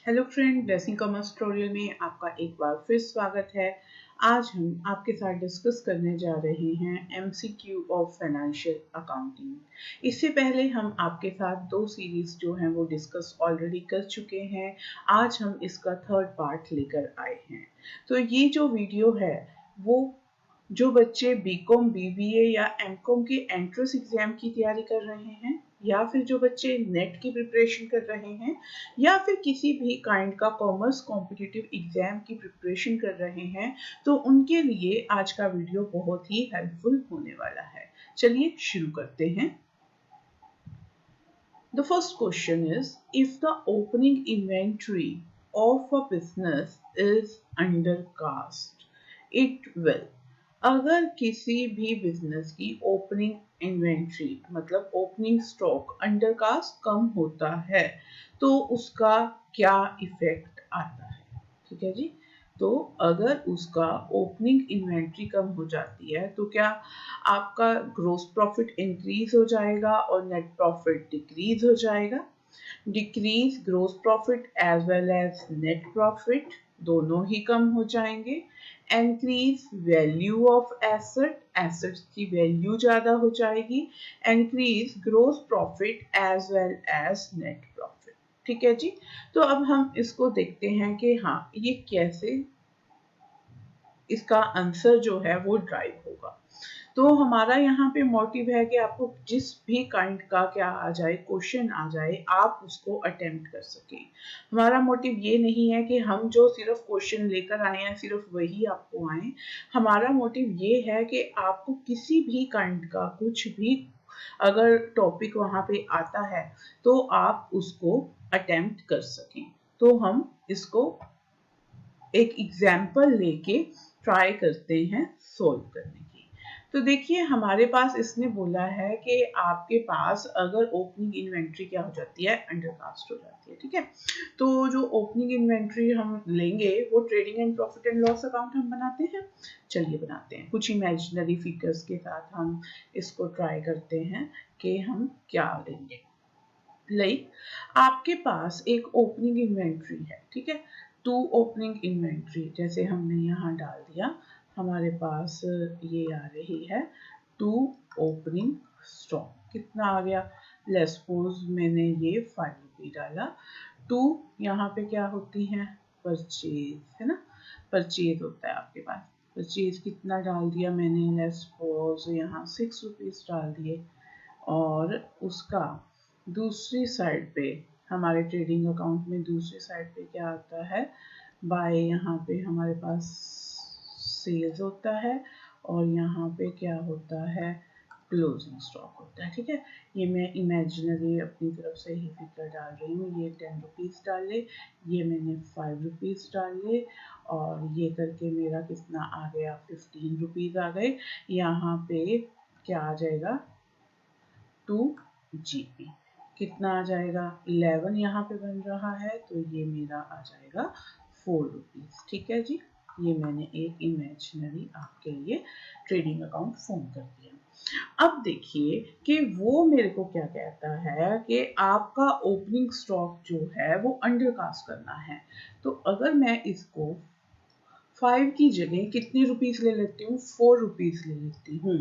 Hello friend, blessing commerce tutorial में आपका एक बार फिर स्वागत है। आज हम आपके साथ डिस्कस करने जा रहे हैं एमसीक्यू ऑफ फाइनेंशियल अकाउंटिंग। इससे पहले हम आपके साथ दो सीरीज जो हैं वो डिस्कस ऑलरेडी कर चुके हैं। आज हम इसका थर्ड पार्ट लेकर आए हैं। तो ये जो वीडियो है वो जो बच्चे बीकॉम, बीबीए या एमकॉम के एंट्रेंस एग्जाम की तैयारी कर रहे हैं, या फिर जो बच्चे नेट की प्रिपरेशन कर रहे हैं, या फिर किसी भी काइंड का कॉमर्स कॉम्पिटिटिव एग्जाम की प्रिपरेशन कर रहे हैं, तो उनके लिए आज का वीडियो बहुत ही हेल्पफुल होने वाला है। चलिए शुरू करते हैं। The first question is, if the opening inventory of a business is undercast, it will। अगर किसी भी बिजनेस की ओपनिंग इन्वेंट्री मतलब ओपनिंग स्टॉक अंडरकास्ट कम होता है तो उसका क्या इफेक्ट आता है। ठीक है जी। तो अगर उसका ओपनिंग इन्वेंट्री कम हो जाती है तो क्या आपका ग्रोस प्रॉफिट इंक्रीज हो जाएगा और नेट प्रॉफिट डिक्रीज हो जाएगा। Decrease gross profit as well as net profit दोनों ही कम हो जाएंगे। Increase value of asset, assets की वैल्यू ज्यादा हो जाएगी। Increase gross profit as well as net profit. ठीक है जी। तो अब हम इसको देखते हैं कि हाँ ये कैसे इसका आंसर जो है वो ड्राइव होगा। तो हमारा यहाँ पे मोटिव है कि आपको जिस भी काइंड का क्या आ जाए, क्वेश्चन आ जाए, आप उसको अटेम्प्ट कर सकें। हमारा मोटिव ये नहीं है कि हम जो सिर्फ क्वेश्चन लेकर आए हैं सिर्फ वही आपको आए। हमारा मोटिव ये है कि आपको किसी भी काइंड का कुछ भी अगर टॉपिक वहां पे आता है तो आप उसको अटेम्प्ट कर सकें। तो हम इसको एक एग्जाम्पल लेके ट्राई करते हैं सोल्व करने की। तो देखिए हमारे पास इसने बोला है कि आपके पास अगर ओपनिंग इन्वेंट्री क्या हो जाती है, अंडरकास्ट हो जाती है। ठीक है। तो जो ओपनिंग इन्वेंट्री हम लेंगे वो trading and profit and loss account हम बनाते हैं। चलिए बनाते हैं। कुछ इमेजिनरी फिगर्स के साथ हम इसको ट्राई करते हैं कि हम क्या लेंगे। लाइक आपके पास एक ओपनिंग इन्वेंट्री है। ठीक है। टू ओपनिंग इन्वेंट्री जैसे हमने यहाँ डाल दिया, हमारे पास ये आ रही है टू ओपनिंग स्टॉक। कितना आ गया? लेट्स सपोज मैंने ये 5 रुपये डाला। टू यहाँ पे क्या होती है? परचेज है ना, परचेज होता है आपके पास। परचेज कितना डाल दिया मैंने? लेट्स सपोज यहाँ 6 रुपीज डाल दिए। और उसका दूसरी साइड पे हमारे ट्रेडिंग अकाउंट में दूसरी साइड पे क्या आता है? बाय यहाँ पे हमारे पास सेल्स होता है और यहाँ पे क्या होता है? क्लोजिंग स्टॉक होता है। ठीक है। ये मैं इमेजिनरी अपनी तरफ से ही फिगर डाल रही हूँ। ये 10 रुपीज डाल ले, ये मैंने 5 रुपीज डाल ले, और ये करके मेरा कितना आ गया? 15 रुपीज आ गए। यहाँ पे क्या आ जाएगा? 2 GP कितना आ जाएगा? 11 यहाँ पे बन रहा है तो ये मेरा आ जाएगा 4 रुपीज। ठीक है जी। ये मैंने एक इमेजिनरी आपके लिए ट्रेडिंग अकाउंट फॉर्म कर दिया। अब देखिए कि वो मेरे को क्या कहता है कि आपका ओपनिंग स्टॉक जो है वो अंडरकास्ट करना है। तो अगर मैं इसको 5 की जगह कितने रुपीस ले लेती हूँ? 4 रुपीस ले लेती हूँ।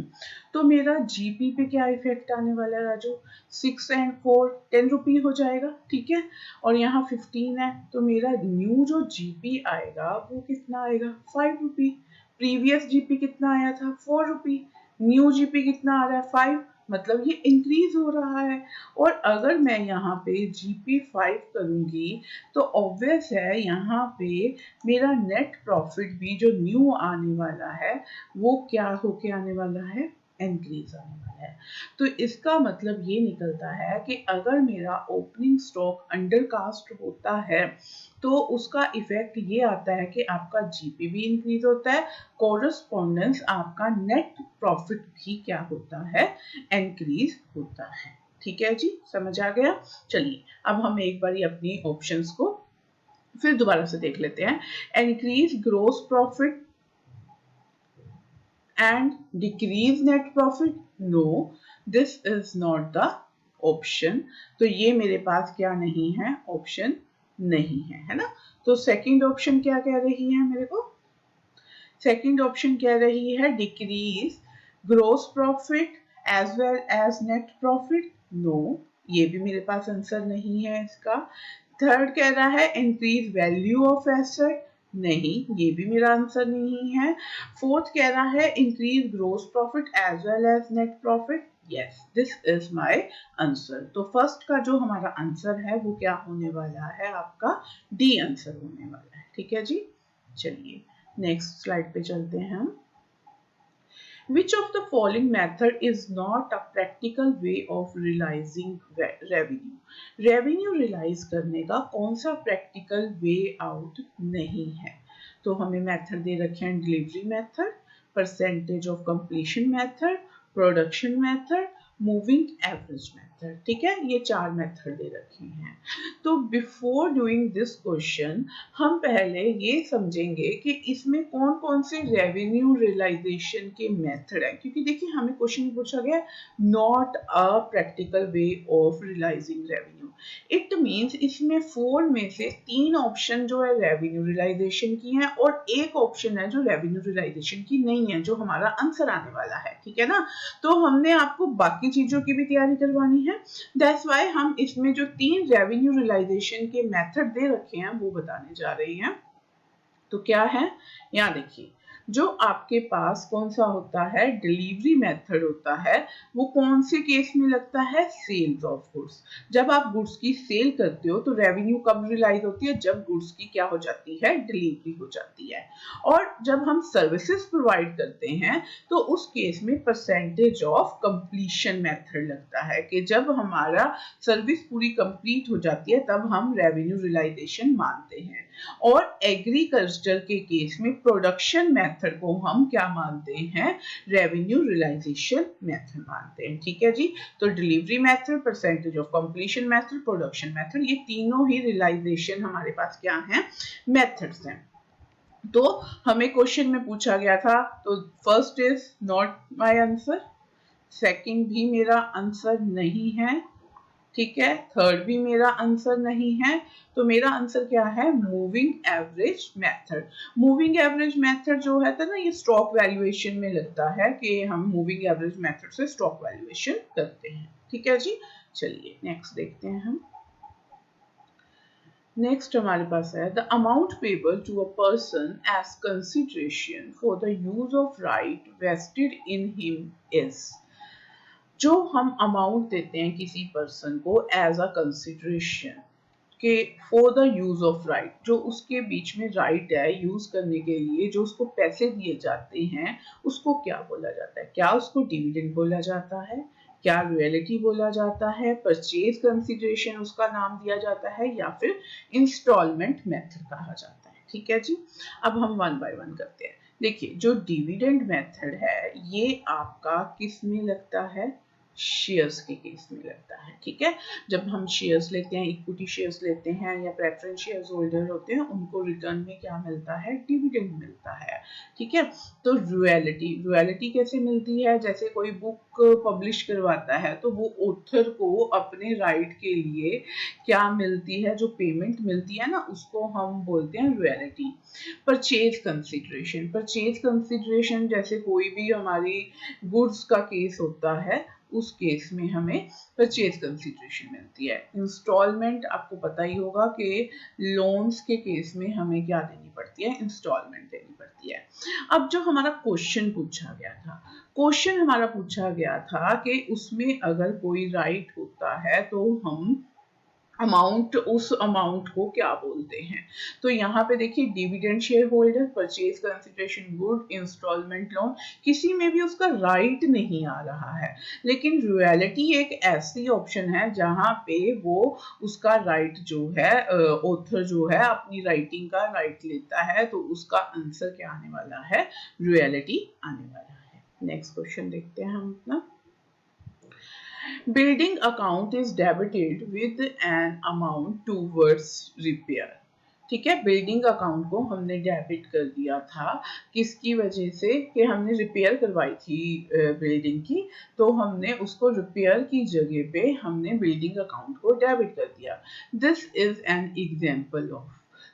तो मेरा जीपी पे क्या इफेक्ट आने वाला है राजू? 6 एंड 4 10 रुपी हो जाएगा। ठीक है। और यहाँ 15 है तो मेरा न्यू जो जीपी आएगा वो कितना आएगा? 5 रुपी। प्रीवियस जीपी कितना आया था? 4 रुपी। न्यू जीपी कितना आ रहा है? 5। मतलब ये इंक्रीज हो रहा है। और अगर मैं यहाँ पे जीपी 5 करूंगी तो ऑब्वियस है यहाँ पे मेरा नेट प्रॉफिट भी जो न्यू आने वाला है वो क्या होके आने वाला है? इंक्रीज आने वाला है। तो इसका मतलब ये निकलता है कि अगर मेरा ओपनिंग स्टॉक अंडरकास्ट होता है तो उसका इफेक्ट ये आता है कि आपका जीपी भी इंक्रीज होता है, कोरस्पॉन्डेंस आपका नेट प्रॉफिट भी क्या होता है? इंक्रीज होता है। ठीक है जी, समझ आ गया। चलिए अब हम एक बार अपनी ऑप्शंस को फिर दोबारा से देख लेते हैं। Increase gross profit and decrease net profit, no this is not the option. तो ये मेरे पास क्या नहीं है? ऑप्शन नहीं है ना। तो सेकंड ऑप्शन क्या कह रही है मेरे को, सेकंड ऑप्शन कह रही है decrease gross profit as well as net profit. No, ये भी मेरे पास आंसर नहीं है इसका। थर्ड कह रहा है इंक्रीज वैल्यू ऑफ एसेट। नहीं, ये भी मेरा आंसर नहीं है। फोर्थ कह रहा है increase gross profit as well as net profit. Yes, this is my answer. तो फर्स्ट का जो हमारा आंसर है वो क्या होने वाला है, आपका डी आंसर होने वाला है। ठीक है जी, चलिए नेक्स्ट स्लाइड पे चलते हैं हम। Which of the following method is not a practical way of realizing revenue? Revenue realize करने का कौन सा practical way out नहीं है? तो हमें मेथड दे रखे हैं delivery method, percentage of completion method, production method, moving average method. ठीक है, ये चार मेथड दे रखे हैं। तो बिफोर डूइंग दिस क्वेश्चन हम पहले ये समझेंगे कि इसमें कौन कौन से रेवेन्यू रियलाइजेशन के मेथड है, क्योंकि देखिए हमें क्वेश्चन पूछा गया not a practical way of realising revenue. It means इसमें फोर में से तीन ऑप्शन जो है रेवेन्यू रियलाइजेशन की है और एक ऑप्शन है जो रेवेन्यू रियलाइजेशन की नहीं है, जो हमारा आंसर आने वाला है। ठीक है ना, तो हमने आपको बाकी चीजों की भी तैयारी करवानी है। दैट्स व्हाई हम इसमें जो तीन रेवेन्यू रियलाइजेशन के मेथड दे रखे हैं वो बताने जा रहे हैं। तो क्या है, यहाँ देखिए, जो आपके पास कौन सा होता है डिलीवरी मेथड होता है, वो कौन से केस में लगता है, सेल्स ऑफ गुड्स। जब आप गुड्स की सेल करते हो तो रेवेन्यू कब रियलाइज होती है, जब गुड्स की क्या हो जाती है, डिलीवरी हो जाती है। और जब हम सर्विसेज प्रोवाइड करते हैं तो उस केस में परसेंटेज ऑफ कंप्लीशन मेथड लगता है, कि जब हमारा सर्विस पूरी कंप्लीट हो जाती है तब हम रेवेन्यू रियलाइजेशन मानते हैं। और एग्रीकल्चर के केस में प्रोडक्शन मेथड को हम क्या मानते हैं, रेवेन्यू रियलाइजेशन मेथड मानते हैं। ठीक है जी, तो delivery method, percentage of completion method, production method, ये तीनों ही रियलाइजेशन हमारे पास क्या हैं, मेथड्स हैं। तो हमें क्वेश्चन में पूछा गया था, तो first is not my answer, second भी मेरा आंसर नहीं है, ठीक है, थर्ड भी मेरा आंसर नहीं है। तो मेरा आंसर क्या है, moving average method. Moving average method जो है ना, ये स्टॉक वैल्यूएशन में लगता है, कि हम मूविंग एवरेज मेथड से स्टॉक वैल्यूएशन करते हैं। ठीक है जी, चलिए नेक्स्ट देखते हैं हम। नेक्स्ट हमारे पास है the amount payable to a person as consideration for the use of right vested in him is. जो हम अमाउंट देते हैं किसी पर्सन को एज अ कंसिडरेशन के for the use of right, जो उसके बीच में राइट है यूज करने के लिए, जो उसको पैसे दिए जाते हैं, उसको क्या बोला जाता है, क्या उसको डिविडेंड बोला जाता है, क्या रॉयल्टी बोला जाता है, परचेज कंसिडरेशन उसका नाम दिया जाता है, या फिर इंस्टॉलमेंट मेथड कहा जाता है। ठीक है जी, अब हम वन बाय वन करते हैं। देखिए, जो डिविडेंड मेथड है ये आपका किस में लगता है, शेयर्स के केस में लगता है। ठीक है, जब हम शेयर्स लेते हैं, इक्विटी शेयर्स लेते हैं या प्रेफरेंस शेयर्स होल्डर होते हैं, उनको रिटर्न में क्या मिलता है, डिविडेंड मिलता है। ठीक है, तो रॉयल्टी, रॉयल्टी कैसे मिलती है, जैसे कोई बुक पब्लिश करवाता है तो वो ऑथर को अपने राइट के लिए क्या मिलती है, जो पेमेंट मिलती है ना, उसको हम बोलते हैं royalty. Purchase consideration, purchase consideration जैसे कोई भी हमारी गुड्स का केस होता है, उस केस में हमें परचेज कंसिडरेशन मिलती है। इंस्टॉलमेंट आपको पता ही होगा कि लोन्स के केस में हमें क्या देनी पड़ती है, इंस्टॉलमेंट देनी पड़ती है। अब जो हमारा क्वेश्चन पूछा गया था, क्वेश्चन हमारा पूछा गया था कि उसमें अगर कोई राइट होता है तो हम अमाउंट, उस अमाउंट को क्या बोलते हैं। तो यहाँ पे देखिए, dividend shareholder, purchase consideration good, instalment loan, किसी में भी उसका राइट नहीं आ रहा है। लेकिन रॉयल्टी एक ऐसी ऑप्शन है जहाँ पे वो उसका राइट जो है, ऑथर जो है अपनी राइटिंग का राइट लेता है, तो उसका आंसर क्या आने वाला है, रॉयल्टी आने वाला है। नेक्स्ट क्वेश्चन देखते हैं हम अपना। Building account is debited with an amount towards repair. ठीक है, बिल्डिंग अकाउंट को हमने डेबिट कर दिया था, किसकी वजह से कि हमने रिपेयर करवाई थी बिल्डिंग की, तो हमने उसको रिपेयर की जगह पे हमने बिल्डिंग अकाउंट को डेबिट कर दिया। This is an example of,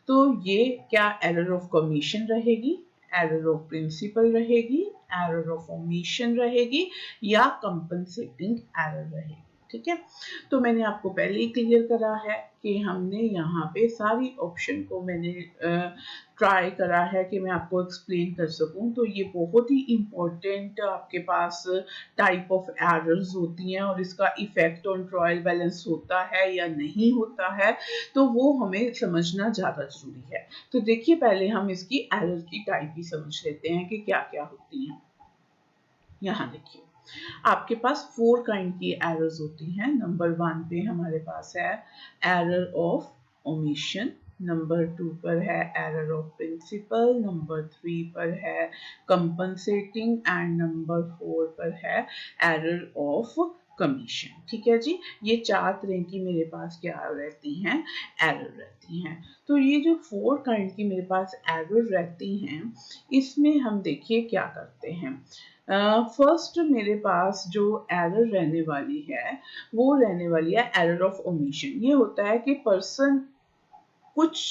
तो ये क्या एरर ऑफ कमीशन रहेगी, एरर ऑफ प्रिंसिपल रहेगी, एरर ऑफ ओमिशन रहेगी, या कंपनसेटिंग एरर रहेगी। ठीक है, तो मैंने आपको पहले ही क्लियर करा है कि हमने यहाँ पे सारी ऑप्शन को मैंने ट्राई करा है कि मैं आपको एक्सप्लेन कर सकूं। तो ये बहुत ही इम्पोर्टेंट आपके पास टाइप ऑफ एरर्स होती हैं और इसका इफेक्ट ऑन ट्रायल बैलेंस होता है या नहीं होता है, तो वो हमें समझना ज़्यादा जरूरी है। तो देखिए, पहले हम इसकी एरर की टाइप ही समझ लेते हैं कि क्या क्या होती हैं। यहाँ देखिए, आपके पास 4 काइंड की एरर्स होती हैं। नंबर 1 पे हमारे पास है एरर ऑफ ओमिशन, नंबर 2 पर है एरर ऑफ प्रिंसिपल, नंबर 3 पर है कंपनसेटिंग एंड नंबर 4 पर है एरर ऑफ कमीशन। ठीक है जी, ये 4 तरह की मेरे पास क्या रहती हैं, एरर रहती हैं। तो ये जो 4 काइंड की मेरे पास एरर रहती हैं, इसमें हम देखिए क्या करते हैं। फर्स्ट मेरे पास जो एरर रहने वाली है वो रहने वाली है एरर ऑफ ओमिशन। ये होता है कि पर्सन कुछ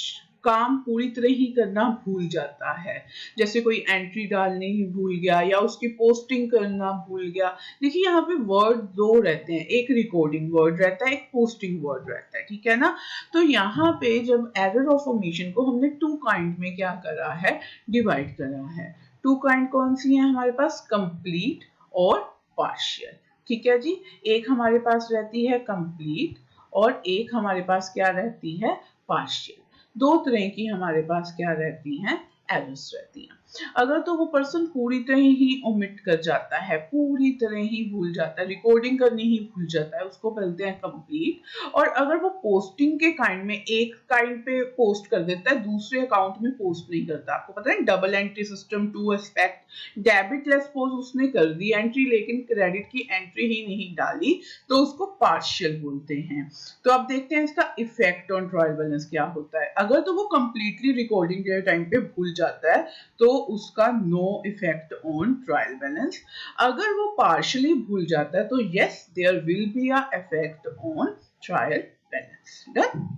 काम पूरी तरह ही करना भूल जाता है, जैसे कोई एंट्री डालने ही भूल गया या उसकी पोस्टिंग करना भूल गया। देखिए, यहाँ पे वर्ड दो रहते हैं, एक रिकॉर्डिंग वर्ड रहता है, एक पोस्टिंग वर्ड रहता है, ठीक है ना। तो यहाँ पे जब एरर ऑफ ओमिशन को हमने 2 काइंड में क्या करा है, डिवाइड करा है। 2 काइंड कौन सी है हमारे पास, कंप्लीट और पार्शियल। ठीक है जी, एक हमारे पास रहती है कंप्लीट और एक हमारे पास क्या रहती है, पार्शियल। 2 तरह की हमारे पास क्या रहती हैं, एरर्स रहती हैं। अगर तो वो पर्सन पूरी तरह ही ओमिट कर जाता है, पूरी तरह ही भूल जाता है, रिकॉर्डिंग करनी ही भूल जाता है, उसको बोलते हैं कंप्लीट। और अगर वो पोस्टिंग के काइंड में एक काइंड पे पोस्ट कर देता है, दूसरे अकाउंट में पोस्ट नहीं करता, आपको पता है double entry system, 2 aspect, debit less pose उसने कर दी एंट्री लेकिन क्रेडिट की एंट्री ही नहीं डाली, तो उसको पार्शियल बोलते हैं। तो अब देखते हैं इसका इफेक्ट ऑन ट्रायल बैलेंस क्या होता है। अगर तो वो कंप्लीटली रिकॉर्डिंग के टाइम पे भूल जाता है तो उसका no effect on trial balance. अगर वो पार्शियली भूल जाता है तो yes, there will be a effect on trial balance. Done.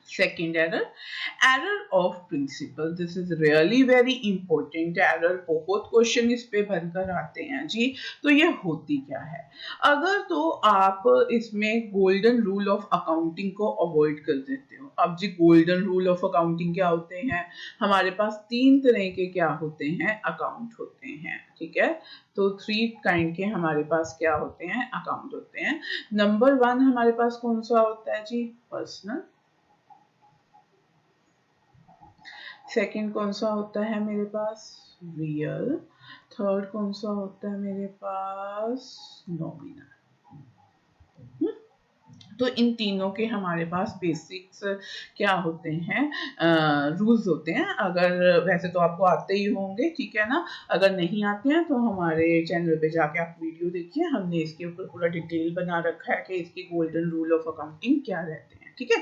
Second error, error of principle. This is really very important error, बहुत क्वेश्चन इस पे बनकर आते हैं जी। तो ये होती क्या है, अगर तो आप इसमें गोल्डन रूल ऑफ अकाउंटिंग को अवॉइड कर देते हो। अब जी गोल्डन रूल ऑफ अकाउंटिंग क्या होते हैं, हमारे पास 3 तरह के क्या होते हैं, अकाउंट होते हैं। ठीक है, तो 3 काइंड के हमारे पास क्या होते हैं, अकाउंट होते हैं। नंबर 1 हमारे पास कौन सा होता है जी, पर्सनल। सेकंड कौन सा होता है मेरे पास, रियल। थर्ड कौन सा होता है मेरे पास, नॉमिनल। तो इन तीनों के हमारे पास बेसिक्स क्या होते हैं, रूल्स होते हैं। अगर वैसे तो आपको आते ही होंगे, ठीक है ना। अगर नहीं आते हैं तो हमारे चैनल पे जाके आप वीडियो देखिए, हमने इसके ऊपर पूरा डिटेल बना रखा है कि इसके गोल्डन रूल ऑफ अकाउंटिंग क्या रहते हैं। ठीक है,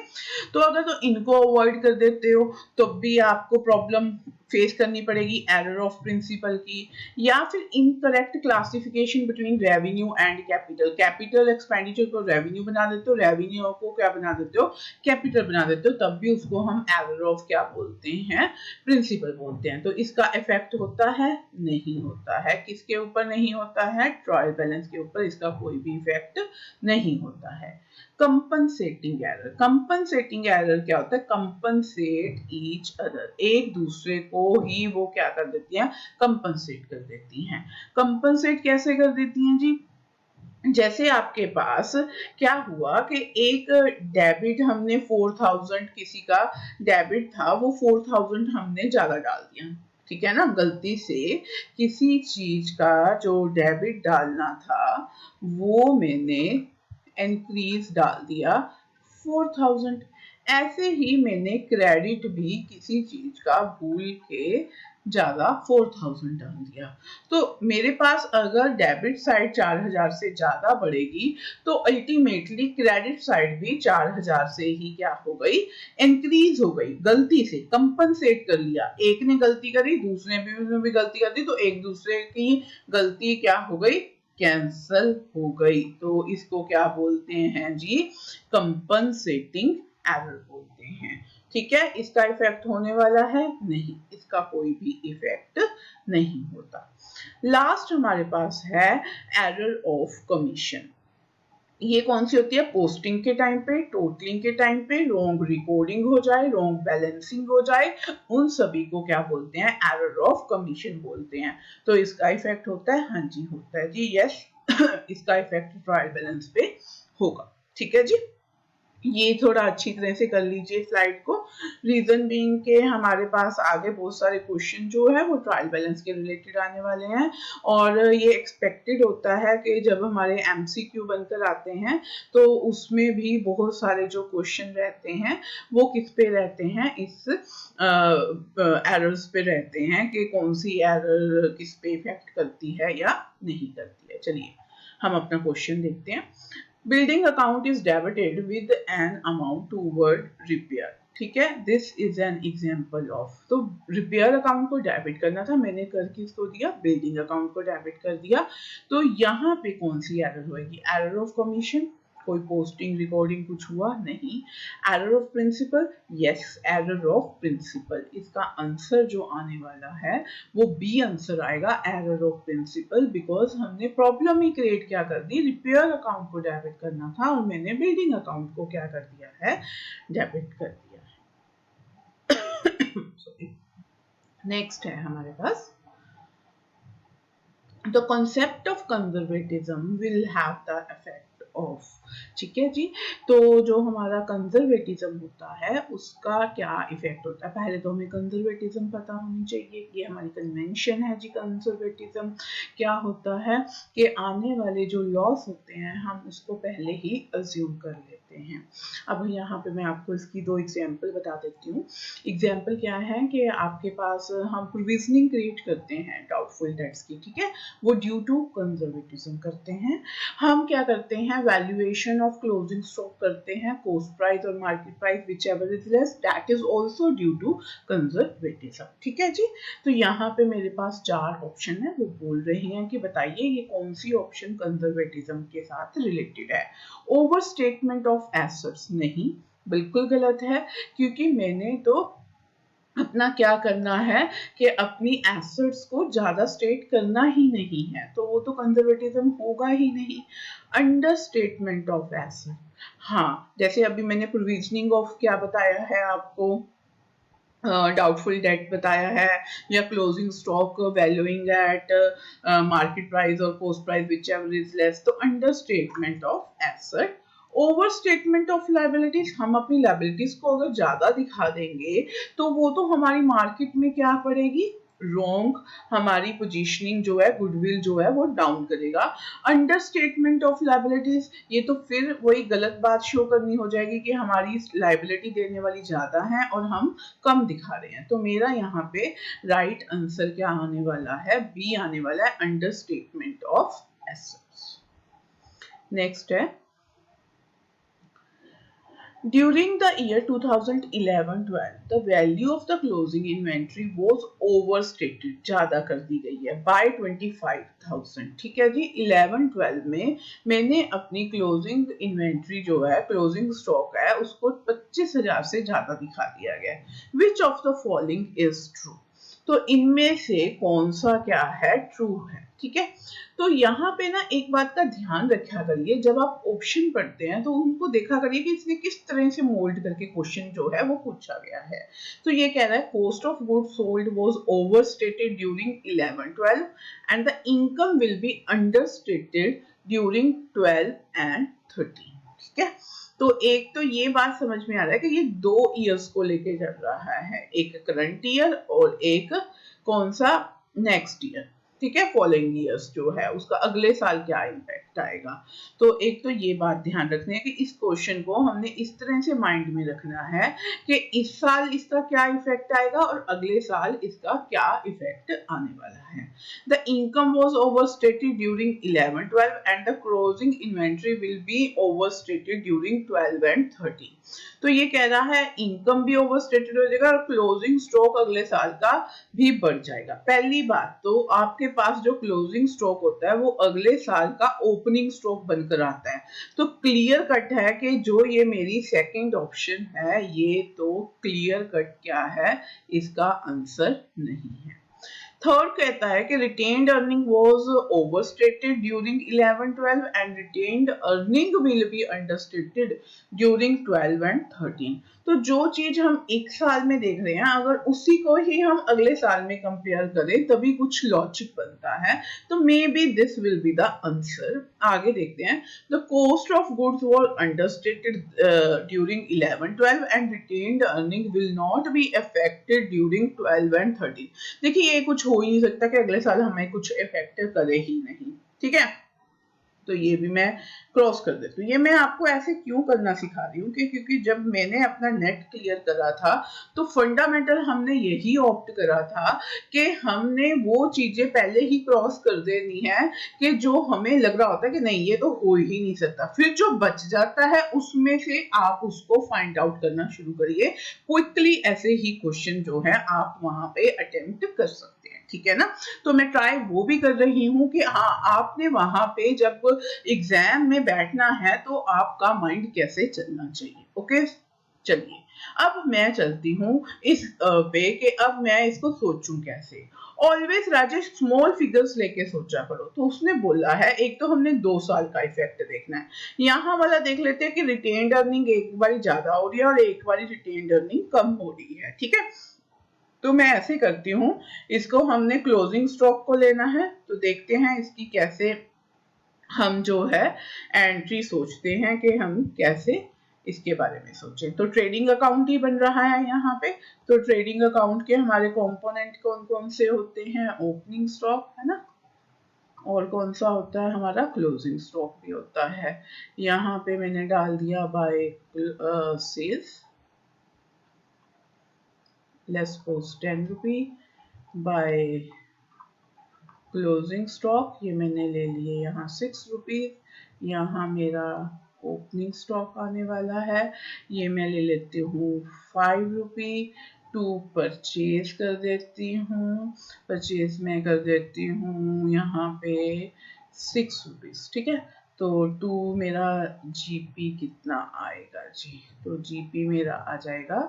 तो अगर तो इनको अवॉइड कर देते हो तो भी आपको प्रॉब्लम फेस करनी पड़ेगी एरर ऑफ प्रिंसिपल की, या फिर incorrect classification between revenue and capital. Capital expenditure को रेवेन्यू बना देते हो, रेवेन्यू को क्या बना देते हो, कैपिटल बना देते हो, तब भी उसको हम एरर ऑफ क्या बोलते हैं, प्रिंसिपल बोलते हैं। तो इसका इफेक्ट होता है, नहीं होता है। किसके ऊपर नहीं होता है, ट्रायल बैलेंस के ऊपर इसका कोई भी इफेक्ट नहीं होता है। कंपनसेटिंग एरर, कंपनसेटिंग एरर क्या होता है, कंपनसेट ईच अदर, एक दूसरे को ही वो क्या कर देती हैं, कंपनसेट कर देती हैं। कंपनसेट कैसे कर देती हैं जी, जैसे आपके पास क्या हुआ कि एक डेबिट हमने 4000 किसी का डेबिट था, वो 4000 हमने ज्यादा डाल दिया, ठीक है ना। गलती से किसी चीज का जो डेबिट डालना था वो मैंने इंक्रीज डाल दिया 4000। ऐसे ही मैंने क्रेडिट भी किसी चीज का भूल के ज्यादा 4000 डाल दिया, तो मेरे पास अगर डेबिट साइड 4000 से ज्यादा बढ़ेगी तो अल्टीमेटली क्रेडिट साइड भी 4000 से ही क्या हो गई, इंक्रीज हो गई। गलती से कंपनसेट कर लिया, एक ने गलती करी, दूसरे ने भी गलती कर दी, तो एक दूसरे की गलती क्या हो गई, कैंसल हो गई। तो इसको क्या बोलते हैं जी, कंपनसेटिंग एरर बोलते हैं। ठीक है, इसका इफेक्ट होने वाला है नहीं, इसका कोई भी इफेक्ट नहीं होता। लास्ट हमारे पास है एरर ऑफ कमीशन। ये कौन सी होती है, पोस्टिंग के टाइम पे, टोटलिंग के टाइम पे रॉन्ग रिकॉर्डिंग हो जाए, रॉन्ग बैलेंसिंग हो जाए, उन सभी को क्या बोलते हैं, एरर ऑफ कमीशन बोलते हैं। तो इसका इफेक्ट होता है, हाँ जी होता है जी, यस इसका इफेक्ट ट्रायल बैलेंस पे होगा। ठीक है जी, ये थोड़ा अच्छी तरह से कर लीजिए स्लाइड को। रीजन बीइंग के हमारे पास आगे बहुत सारे क्वेश्चन जो है वो ट्रायल बैलेंस के रिलेटेड आने वाले हैं, और ये एक्सपेक्टेड होता है कि जब हमारे एमसीक्यू बनकर आते हैं तो उसमें भी बहुत सारे जो क्वेश्चन रहते हैं वो किस पे रहते हैं, इस एरर्स पे रहते हैं कि कौन सी एरर किस पे इफेक्ट करती है या नहीं करती है। चलिए हम अपना क्वेश्चन देखते हैं। Building account is debited with an amount toward repair. ठीक है, this is an example of, तो रिपेयर अकाउंट को डेबिट करना था, मैंने कर किसको दिया, बिल्डिंग अकाउंट को डेबिट कर दिया। तो यहाँ पे कौन सी एरर होगी, एरर ऑफ कमीशन, कोई पोस्टिंग रिकॉर्डिंग कुछ हुआ नहीं। Error of principle, yes error of principle, इसका आंसर जो आने वाला है वो बी आंसर आएगा, एरर ऑफ प्रिंसिपल, बिकॉज हमने प्रॉब्लम ही क्रिएट क्या कर दी, रिपेयर अकाउंट को डेबिट करना था और मैंने बिल्डिंग अकाउंट को क्या कर दिया है, डेबिट कर दिया है। नेक्स्ट है हमारे पास, the concept of conservatism will have the effect of. ठीक है जी, तो जो हमारा कंजर्वेटिज्म होता है उसका क्या इफेक्ट होता है, पहले तो हमें कंजर्वेटिज्म पता होनी चाहिए, ये हमारी कन्वेंशन है जी। कंजर्वेटिज्म क्या होता है कि आने वाले जो लॉस होते हैं हम उसको पहले ही अज्यूम कर लेते हैं। अब यहाँ पे मैं आपको इसकी दो एग्जाम्पल बता देती हूँ। एग्जाम्पल क्या है कि आपके पास हम प्रोविजनिंग क्रिएट करते हैं डाउटफुल डेट्स की, ठीक है, वो ड्यू टू कंजर्वेटिज्म करते हैं। हम क्या करते हैं, वैल्यूएशन ऑफ क्लोजिंग स्टॉक करते हैं, कॉस्ट प्राइस और market price whichever is less, that is also due to conservatism. ठीक है जी, तो यहाँ पे मेरे पास चार ऑप्शन है, वो बोल रहे हैं कि बताइए ये कौन सी ऑप्शन कंजर्वेटिज्म के साथ रिलेटेड है। ओवर स्टेटमेंट ऑफ एसेट्स, नहीं बिल्कुल गलत है, क्योंकि मैंने तो अपना क्या करना है कि अपनी एसेट्स को ज्यादा स्टेट करना ही नहीं है, तो वो तो कंजर्वेटिज्म होगा ही नहीं। अंडर स्टेटमेंट ऑफ एसेट, हाँ जैसे अभी मैंने प्रोविजनिंग ऑफ क्या बताया है आपको, डाउटफुल डेट बताया है, या closing stock valuing at market price और cost price whichever is less, तो under statement of asset. Over statement of liabilities, हम अपनी लाइबिलिटीज को अगर ज्यादा दिखा देंगे तो वो तो हमारी मार्केट में क्या पड़ेगी, रॉन्ग, हमारी पोजीशनिंग जो है, गुडविल जो है वो डाउन करेगा। अंडर स्टेटमेंट ऑफ लाइबिलिटीज, ये तो फिर वही गलत बात शो करनी हो जाएगी कि हमारी लाइबिलिटी देने वाली ज्यादा है और हम कम दिखा रहे हैं। तो मेरा यहाँ पे राइट आंसर क्या आने वाला है, बी आने वाला है, under statement of assets. Next है, during the year 2011-12, the value of the closing inventory was overstated, ज्यादा कर दी गई है by 25,000। ठीक है जी, 11-12 में मैंने अपनी क्लोजिंग इन्वेंट्री जो है, क्लोजिंग स्टॉक है, उसको 25,000 से ज्यादा दिखा दिया गया। Which of the following is true? तो इनमें से कौन सा क्या है, ट्रू है। ठीक है, तो यहाँ पे ना एक बात का ध्यान रखा करिए, जब आप ऑप्शन पढ़ते हैं तो उनको देखा करिए कि इसने किस तरह से मोल्ड करके क्वेश्चन जो है वो पूछा गया है। तो ये कह रहा है cost of goods sold was overstated during 11-12 and the income will be understated during 12 and 13। ठीक है, तो एक तो ये बात समझ में आ रहा है कि ये 2 ईयर्स को लेके चल रहा है, एक करंट ईयर और एक कौन सा, नेक्स्ट ईयर। ठीक है, फॉलोइंग ईयर्स जो है उसका अगले साल क्या इम्पैक्ट इफेक्ट आएगा। तो एक तो ये बात ध्यान रखनी है कि इस क्वेश्चन को हमने इस तरह से माइंड में रखना है कि इस साल इसका क्या इफेक्ट आएगा और अगले साल इसका क्या इफेक्ट आने वाला है। The income was overstated during 11-12 and the closing inventory will be overstated during 12 and 13। तो ये कह रहा है इनकम भी ओवरस्टेटेड हो जाएगा और क्लोजिंग स्टॉक अगले साल का भी बढ़ जाएगा। पहली बात तो आपके पास जो क्लोजिंग स्टॉक होता है वो अगले साल का ओपनिंग स्टॉक बनकर आता है। तो क्लियर कट है कि जो ये मेरी सेकंड ऑप्शन है ये तो क्लियर कट क्या है, इसका आंसर नहीं है। थर्ड कहता है कि retained earning was overstated during 11-12 and retained earning will B understated during 12 and 13। तो जो चीज हम एक साल में देख रहे हैं अगर उसी को ही हम अगले साल में कंपेयर करें तभी कुछ लॉजिक बनता है। तो may be this will be the answer. आगे देखते हैं। The cost of goods were understated during 11-12 and retained earning will not be affected during 12 and 13। देखिए ये कुछ हो ही नहीं सकता कि अगले साल हमें कुछ इफेक्ट करे ही नहीं, ठीक है। तो ये भी मैं क्रॉस कर देती हूँ। ये मैं आपको ऐसे क्यों करना सिखा रही हूँ कि क्योंकि जब मैंने अपना नेट क्लियर करा था तो फंडामेंटल हमने यही ऑप्ट करा था कि हमने वो चीजें पहले ही क्रॉस कर देनी है कि जो हमें लग रहा होता है कि नहीं ये तो हो ही नहीं सकता। फिर जो बच जाता है उसमें से आप उसको फाइंड आउट करना शुरू करिए। क्विकली ऐसे ही क्वेश्चन जो है आप वहां पे अटेम्प्ट कर सकते हैं, ठीक है ना। तो मैं ट्राई वो भी कर रही हूँ कि हाँ आपने वहां पे जब एग्जाम में बैठना है तो आपका माइंड कैसे चलना चाहिए। ओके चलिए अब मैं चलती हूँ इस पे कि अब मैं इसको सोचूं कैसे। ऑलवेज राजेश स्मॉल फिगर्स लेके सोचा करो। तो उसने बोला है एक तो हमने 2 साल का इफेक्ट देखना है। यहाँ वाला देख लेते हैं कि रिटेन्ड अर्निंग एक बारी ज्यादा हो रही है और एक बारी रिटेन्ड अर्निंग कम हो रही है, ठीक है। तो मैं ऐसे करती हूँ इसको हमने क्लोजिंग स्टॉक को लेना है तो देखते हैं इसकी कैसे हम जो है एंट्री सोचते हैं कि हम कैसे इसके बारे में सोचें। तो ट्रेडिंग अकाउंट ही बन रहा है यहाँ पे। तो ट्रेडिंग अकाउंट के हमारे कंपोनेंट कौन कौन से होते हैं, ओपनिंग स्टॉक है ना, और कौन सा होता है हमारा क्लोजिंग स्टॉक भी होता है। यहाँ पे मैंने डाल दिया by sales less post 10 rupee by closing stock ये मैंने ले लिए यहाँ 6 रुपीज। यहाँ मेरा ओपनिंग स्टॉक आने वाला है ये मैं ले लेती हूँ 5 रुपी। टू परचेज कर देती हूँ, परचेज में कर देती हूँ यहाँ पे 6 रुपीज, ठीक है। तो टू मेरा जीपी कितना आएगा जी, तो जीपी मेरा आ जाएगा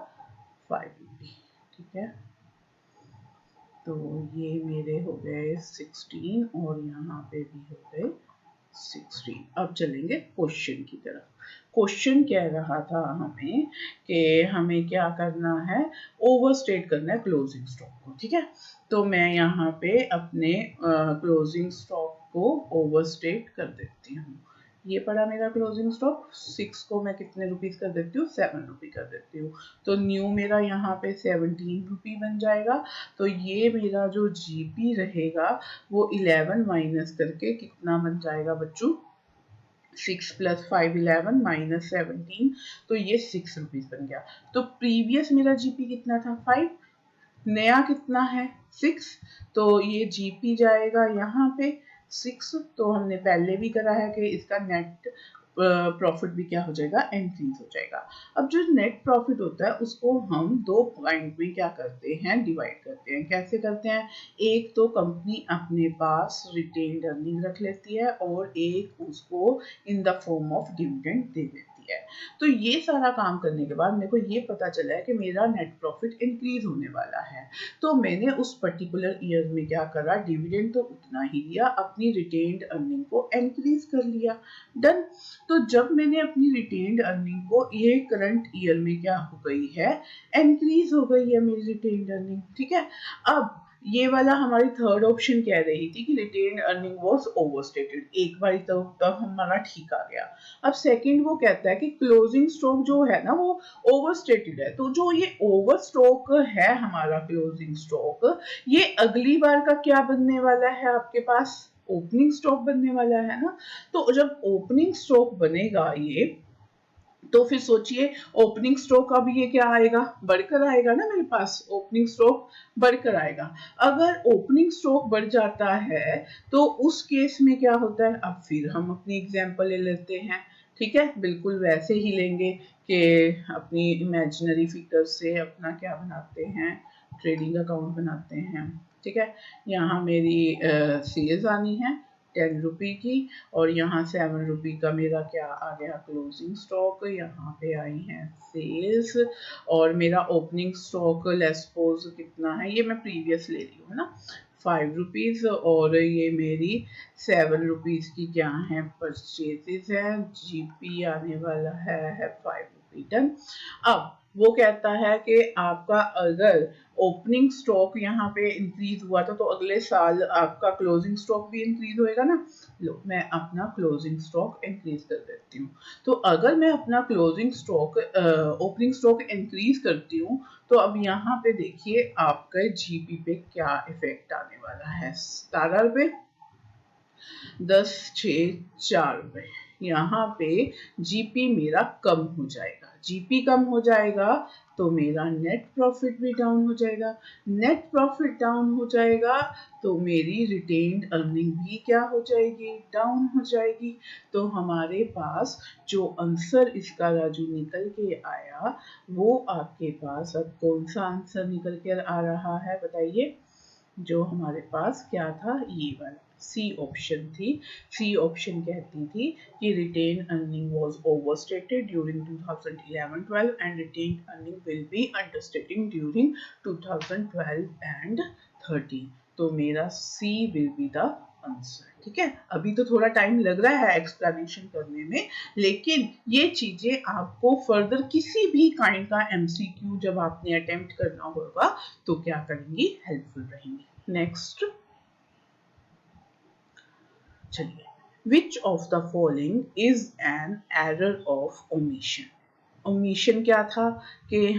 5 रुपी, ठीक है। तो ये मेरे हो गए 16 और यहाँ पे भी हो गए 16। अब चलेंगे क्वेश्चन की तरफ। क्वेश्चन कह रहा था हमें कि हमें क्या करना है, ओवरस्टेट करना है क्लोजिंग स्टॉक को, ठीक है। तो मैं यहाँ पे अपने क्लोजिंग स्टॉक को ओवरस्टेट कर देती हूँ। ये पड़ा मेरा क्लोजिंग स्टॉक 6 को मैं कितने रुपीस कर देती हूँ 7 रुपी कर देती हूँ। तो न्यू मेरा यहाँ पे 17 रुपी बन जाएगा। तो ये मेरा जो जीपी रहेगा वो 11 माइनस करके कितना बन जाएगा बच्चों, 6 + 5 11 माइनस 17। तो ये 6 रुपीज बन गया। तो प्रीवियस मेरा जीपी कितना था 5, नया कितना है 6। तो ये जीपी जाएगा यहाँ पे 6। तो हमने पहले भी करा है कि इसका नेट प्रॉफिट भी क्या हो जाएगा, इंक्रीज हो जाएगा। अब जो नेट प्रॉफिट होता है उसको हम 2 पॉइंट में क्या करते हैं, डिवाइड करते हैं। कैसे करते हैं, एक तो कंपनी अपने पास रिटेन्ड अर्निंग रख लेती है और एक उसको in the form of dividend दे देती है। तो ये सारा काम करने के बाद मेरे को ये पता चला है कि मेरा नेट प्रॉफिट इंक्रीज होने वाला है। तो मैंने उस पर्टिकुलर ईयर में क्या करा, डिविडेंड तो उतना ही लिया, अपनी रिटेन्ड अर्निंग को इंक्रीज कर लिया। डन। तो जब मैंने अपनी रिटेन्ड अर्निंग को ये करंट ईयर में क्या हो गई है, इंक्रीज हो गई है मेरी रिटेन्ड अर्निंग, ठीक है। अब ये वाला हमारी थर्ड ऑप्शन कह रही थी कि रिटेन्ड अर्निंग वाज ओवरस्टेटेड, एक बार तो हमारा ठीक आ गया। अब सेकंड वो कहता है कि क्लोजिंग स्टॉक जो है ना वो ओवरस्टेटेड है। तो जो ये ओवर स्टॉक है हमारा क्लोजिंग स्टॉक, ये अगली बार का क्या बनने वाला है आपके पास, ओपनिंग स्टॉक बनने वाला है ना। तो जब ओपनिंग स्टॉक बनेगा ये, तो फिर सोचिए ओपनिंग स्टॉक अब ये क्या आएगा, बढ़कर आएगा ना, मेरे पास ओपनिंग स्टॉक बढ़कर आएगा। अगर ओपनिंग स्टॉक बढ़ जाता है तो उस केस में क्या होता है, अब फिर हम अपनी एग्जांपल ले लेते हैं। ठीक है, बिल्कुल वैसे ही लेंगे कि अपनी इमेजिनरी फिगर से अपना क्या बनाते हैं, ट्रेडिंग अकाउंट बनाते हैं। ठीक है, यहाँ मेरी सेल्स आनी है 10 रुपये की, और यहाँ 7 रुपये का मेरा क्या आ गया, क्लोजिंग स्टॉक। यहाँ पे आई है सेल्स, और मेरा ओपनिंग स्टॉक लेट्स सपोज कितना है, ये मैं प्रीवियस ले रही हूँ ना, 5 रुपीज, और ये मेरी 7 रुपीज की क्या है, परचेजेस है। जीपी आने वाला है 5 रुपये डन। अब वो कहता है कि आपका अगर ओपनिंग स्टॉक यहाँ पे इंक्रीज हुआ था, तो अगले साल आपका क्लोजिंग स्टॉक भी इंक्रीज होएगा ना। लो, मैं अपना क्लोजिंग स्टॉक इंक्रीज कर देती हूँ। तो अगर मैं अपना closing stock opening stock increase करती हूँ, तो अब यहाँ पे देखिए आपका जीपी पे क्या इफेक्ट आने वाला है। 17 रुपये, 10, 6, 4 रुपये, यहाँ पे जीपी मेरा कम हो जाएगा। जीपी कम हो जाएगा तो मेरा नेट प्रॉफिट भी डाउन हो जाएगा। नेट प्रॉफिट डाउन हो जाएगा तो मेरी रिटेन्ड अर्निंग भी क्या हो जाएगी, डाउन हो जाएगी। तो हमारे पास जो आंसर इसका राजू निकल के आया, वो आपके पास अब कौन सा आंसर निकल कर आ रहा है बताइए। जो हमारे पास क्या था, ये वाला सी ऑप्शन थी। सी ऑप्शन कहती थी कि retained earning was overstated during 2011-12 and retained earning will be understating during 2012 and 13। तो मेरा C will be the answer. ठीक है, अभी तो थोड़ा टाइम लग रहा है एक्सप्लेनेशन करने में, लेकिन ये चीजें आपको फर्दर किसी भी काइंड का एमसीक्यू जब आपने अटेम्प्ट करना होगा तो क्या करेंगी, हेल्पफुल रहेंगी। नेक्स्ट, चलिए, विच of the following is an error of omission. Omission क्या था कि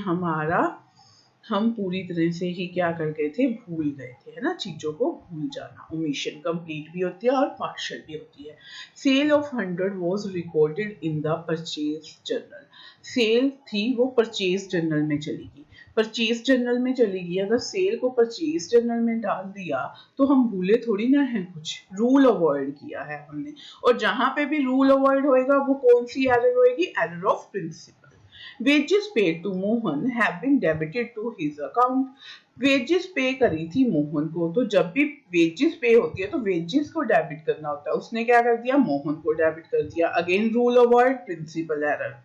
हम पूरी तरह से ही क्या कर गए थे, भूल गए थे, है ना, चीजों को भूल जाना। ओमिशन कंप्लीट भी होती है और पार्शियल भी होती है। Sale of 100 was recorded in the purchase journal. Sale थी वो परचेज जर्नल में चलेगी, परचेज जर्नल में चलेगी। अगर सेल को परचेज जर्नल में डाल दिया तो हम भूले थोड़ी ना है, कुछ रूल अवॉइड किया है हमने। और जहां पे भी रूल अवॉइड होएगा वो कौन सी एरर होएगी, error of principle. Wages paid to Mohan have been debited to his account. Wages पे करी थी मोहन को, तो जब भी वेजेस पे होती है तो वेजेस को डेबिट करना होता है। उसने क्या कर दिया, मोहन को डेबिट कर दिया। Again rule avoid, principle error.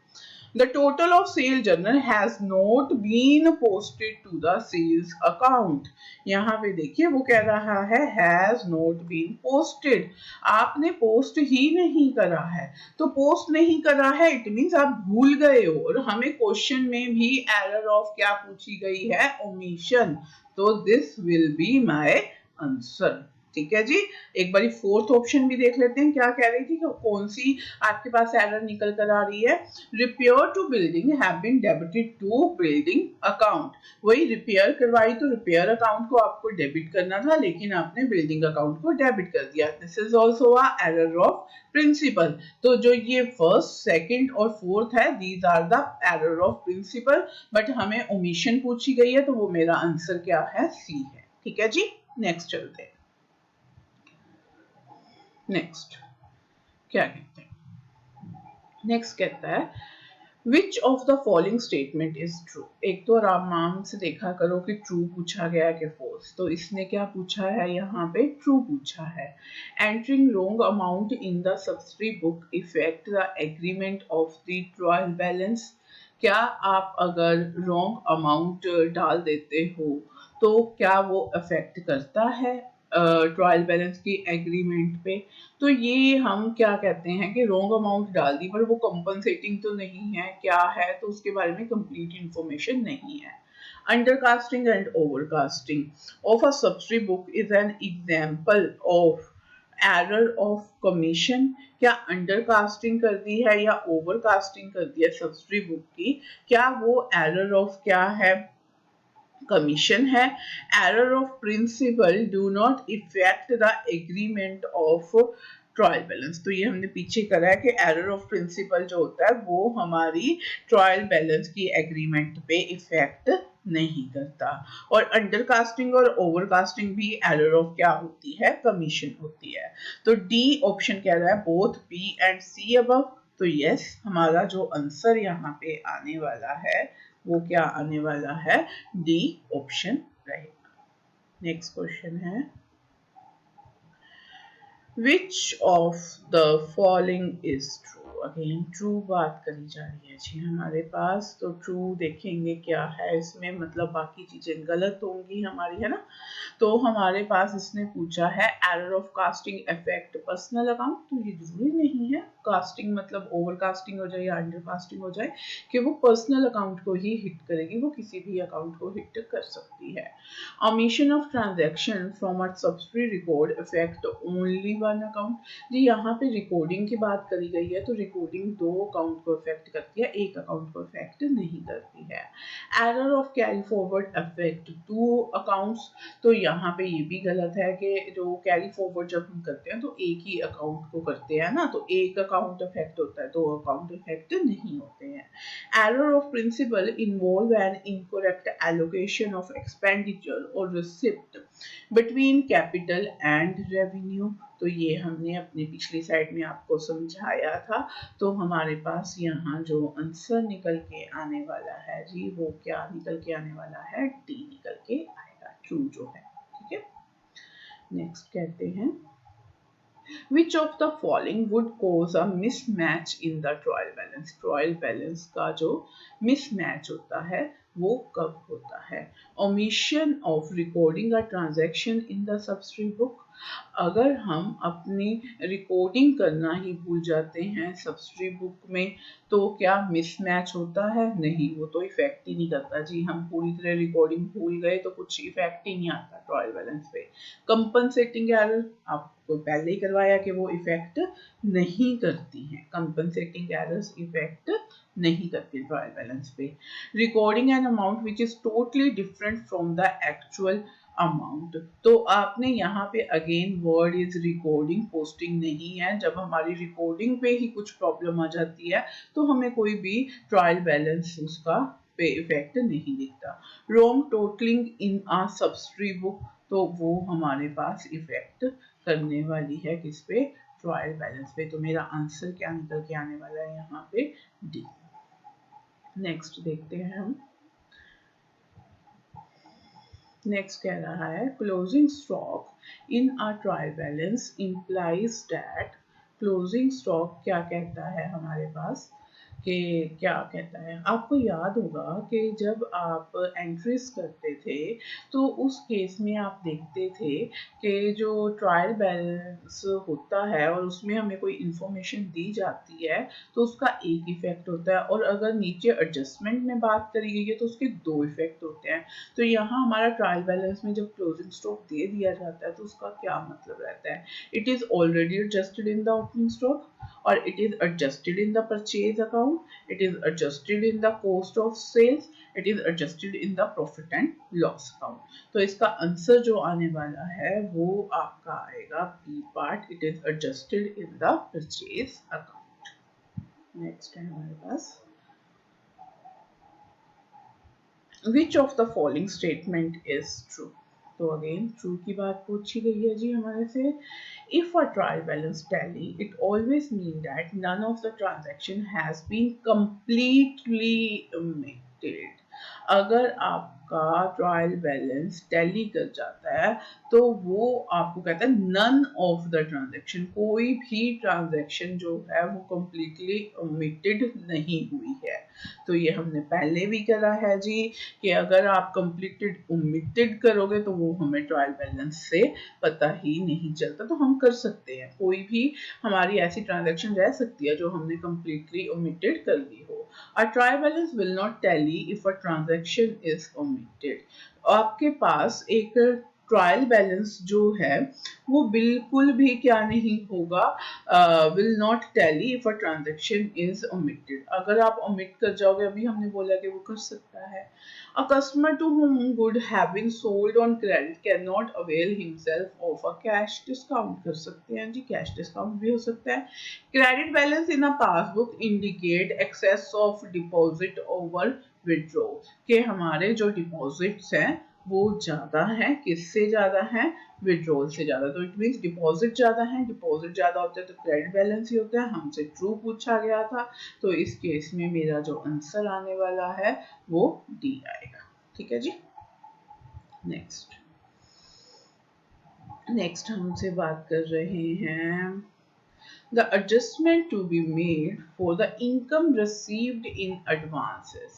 The total of sale journal has not been posted to the sales account. यहाँ पे देखिए वो कह रहा है has not been posted. आपने पोस्ट ही नहीं करा है, तो पोस्ट नहीं करा है इट मीन्स आप भूल गए हो। और हमें क्वेश्चन में भी एरर ऑफ क्या पूछी गई है, ओमिशन। तो this will be my answer. ठीक है जी, एक बारी फोर्थ ऑप्शन भी देख लेते हैं, क्या कह रही थी कि कौन सी आपके पास एरर निकल कर आ रही है। Repair to building have been debited to building account. वही रिपेयर करवाई तो रिपेयर अकाउंट को आपको डेबिट करना था, लेकिन आपने बिल्डिंग अकाउंट को डेबिट कर दिया। This is also a error of principle. तो जो ये फर्स्ट, सेकंड और फोर्थ है, these are the error of principle. But हमें ओमिशन पूछी गई है, तो वो मेरा आंसर क्या है, सी है। ठीक है जी, नेक्स्ट चलते हैं। नेक्स्ट क्या कहते हैं, नेक्स्ट कहता है which of the following statement is true. एक तो आराम से देखा करो कि ट्रू पूछा गया कि फॉल्स। तो इसने क्या पूछा है, यहाँ पे ट्रू पूछा है। Entering wrong amount in the subsidy book effect the agreement of the trial balance. क्या आप अगर रॉन्ग अमाउंट डाल देते हो तो क्या वो अफेक्ट करता है ट्रायल बैलेंस की एग्रीमेंट पे। तो ये हम क्या कहते हैं कि रॉन्ग अमाउंट डाल दी, पर वो कंपनसेटिंग तो नहीं है, क्या है, तो उसके बारे में कंप्लीट इंफॉर्मेशन नहीं है। Undercasting and overcasting of a subsidy book is an example of error of commission. क्या अंडरकास्टिंग कर दी है या ओवरकास्टिंग कर दी है सब्सिडी बुक की, क्या वो एरर ऑफ क्या है, कमीशन है। Error of principle do not effect the agreement of trial balance. तो ये हमने पीछे करा है कि एरर ऑफ प्रिंसिपल जो होता है वो हमारी ट्रायल बैलेंस की एग्रीमेंट पे इफेक्ट नहीं करता। और अंडरकास्टिंग और ओवरकास्टिंग भी एरर ऑफ क्या होती है, कमीशन होती है। तो डी ऑप्शन कह रहा है both B and C above. तो यस, हमारा जो आंसर यहाँ पे आने वाला है वो क्या आने वाला है, डी ऑप्शन रहेगा। नेक्स्ट क्वेश्चन है Which of the following is true? Again true बात करी जा रही है जी हमारे पास। तो ट्रू देखेंगे क्या है इसमें, मतलब बाकी चीजें गलत होंगी हमारी, है ना। तो हमारे पास इसने पूछा है error of casting affect personal account. तो ये जरूरी नहीं है कास्टिंग मतलब ओवर कास्टिंग हो जाए या अंडर कास्टिंग हो जाए कि वो पर्सनल अकाउंट को ही हिट करेगी, वो किसी भी अकाउंट को हिट कर सकती है। omission of transaction from a subsidiary record affect only one account। जी यहाँ पे रिकॉर्डिंग की बात करी गई है, तो रिकॉर्डिंग दो अकाउंट को इफेक्ट करती है, एक अकाउंट को इफेक्ट नहीं करती है। Error of carry forward affect two accounts. तो यहाँ पे ये भी गलत है कि जो कैरी फॉरवर्ड जब हम करते हैं तो एक ही अकाउंट को करते हैं ना, तो एक अकाउंट इफेक्ट होता है, दो अकाउंट इफेक्ट नहीं होते हैं। Error of principle involve an incorrect allocation of expenditure or receipt between capital and revenue। तो ये हमने अपनी पिछली स्लाइड में आपको समझाया था। तो हमारे पास यहाँ जो आंसर निकल के आने वाला है जी, वो क्या निकल के आने वाला है, डी निकल के आएगा, ट्रू जो है। ठीक है, नेक्स्ट कहते हैं Which of the following would cause a mismatch in the trial balance? Trial balance का जो mismatch होता है वो कब होता है? Omission of recording a transaction in the subsidiary book। अगर हम अपनी रिकॉर्डिंग करना ही भूल जाते हैं सब्सिडी बुक में तो क्या मिसमैच होता है? नहीं, वो तो इफेक्ट ही नहीं करता जी। हम पूरी तरह रिकॉर्डिंग भूल गए तो कुछ इफेक्ट ही नहीं आता ट्रायल बैलेंस पे। कंपनसेटिंग एरर आपको पहले ही करवाया कि वो इफेक्ट नहीं करती हैं, कंपनसेटिंग एरर्स इफेक्ट नहीं करती ट्रायल बैलेंस पे। Recording an amount which is totally different from the actual amount. तो आपने यहाँ पे again word is recording, posting नहीं है। जब हमारी रिकॉर्डिंग पे ही कुछ प्रॉब्लम आ जाती है तो हमें कोई भी ट्रायल बैलेंस उसका पे इफेक्ट नहीं दिखता। रॉन्ग टोटलिंग इन आ सब्सिडरी बुक, तो वो हमारे पास इफेक्ट करने वाली है किस पे, ट्रायल बैलेंस पे। तो मेरा आंसर क्या निकल के आने वाला है यहाँ पे, डी। नेक्स्ट देखते हैं हम। नेक्स्ट कह रहा है closing stock in a trial balance implies that. Closing stock क्या कहता है हमारे पास कि क्या कहता है, आपको याद होगा कि जब आप एंट्रीज करते थे तो उस केस में आप देखते थे कि जो ट्रायल बैलेंस होता है और उसमें हमें कोई इंफॉर्मेशन दी जाती है तो उसका एक इफेक्ट होता है, और अगर नीचे एडजस्टमेंट में बात करी गई है तो उसके दो इफेक्ट होते हैं। तो यहाँ हमारा ट्रायल बैलेंस में जब क्लोजिंग स्टॉक दे दिया जाता है तो उसका क्या मतलब रहता है, it is already adjusted in the opening stock, और it is adjusted in the purchase account, it is adjusted in the cost of sales, it is adjusted in the profit and loss account। तो इसका answer जो आने वाला है वो आपका आएगा B part, it is adjusted in the purchase account। Next है हमारे पास which of the following statement is true। तो अगेन ट्रू की बात पूछी गई है जी हमारे से। If a trial balance tally, it always means that none of the transaction has been completely omitted। अगर आपका ट्रायल बैलेंस टैली कर जाता है तो वो आपको कहता है नन ऑफ द ट्रांजैक्शन, कोई भी ट्रांजैक्शन जो है वो कंप्लीटली ओमिटेड नहीं हुई है। तो ये हमने पहले भी करा है जी कि अगर आप कंप्लीटेड ओमिटेड करोगे तो वो हमें ट्रायल बैलेंस से पता ही नहीं चलता। तो हम कर सकते हैं, कोई भी हमारी ऐसी ट्रांजैक्शन रह सकती है जो हमने कंप्लीटली ओमिटेड कर ली हो। A trial balance will not tally if a transaction is omitted। आपके पास एक ट्रायल बैलेंस जो है वो बिल्कुल भी क्या नहीं होगा, will not tally if a transaction is omitted. अगर आप ओमिट कर जाओगे, अभी हमने बोला कि वो कर सकता है। A customer to whom good having sold on credit cannot avail himself of a cash discount, कर सकते हैं जी, कैश डिस्काउंट भी हो सकता है। Credit balance in a passbook indicate excess of deposit over withdraw, के हमारे जो डिपॉजिट्स हैं वो ज्यादा है, किससे ज्यादा है, विड्रॉल से ज्यादा। तो इट मींस डिपॉजिट ज्यादा है, डिपॉजिट ज्यादा होता है तो क्रेडिट बैलेंस ही होता है। हमसे ट्रू पूछा गया था, तो इस केस में मेरा जो आंसर आने वाला है वो डी आएगा। ठीक है जी। नेक्स्ट हमसे बात कर रहे हैं the adjustment to be made for the income received in advances।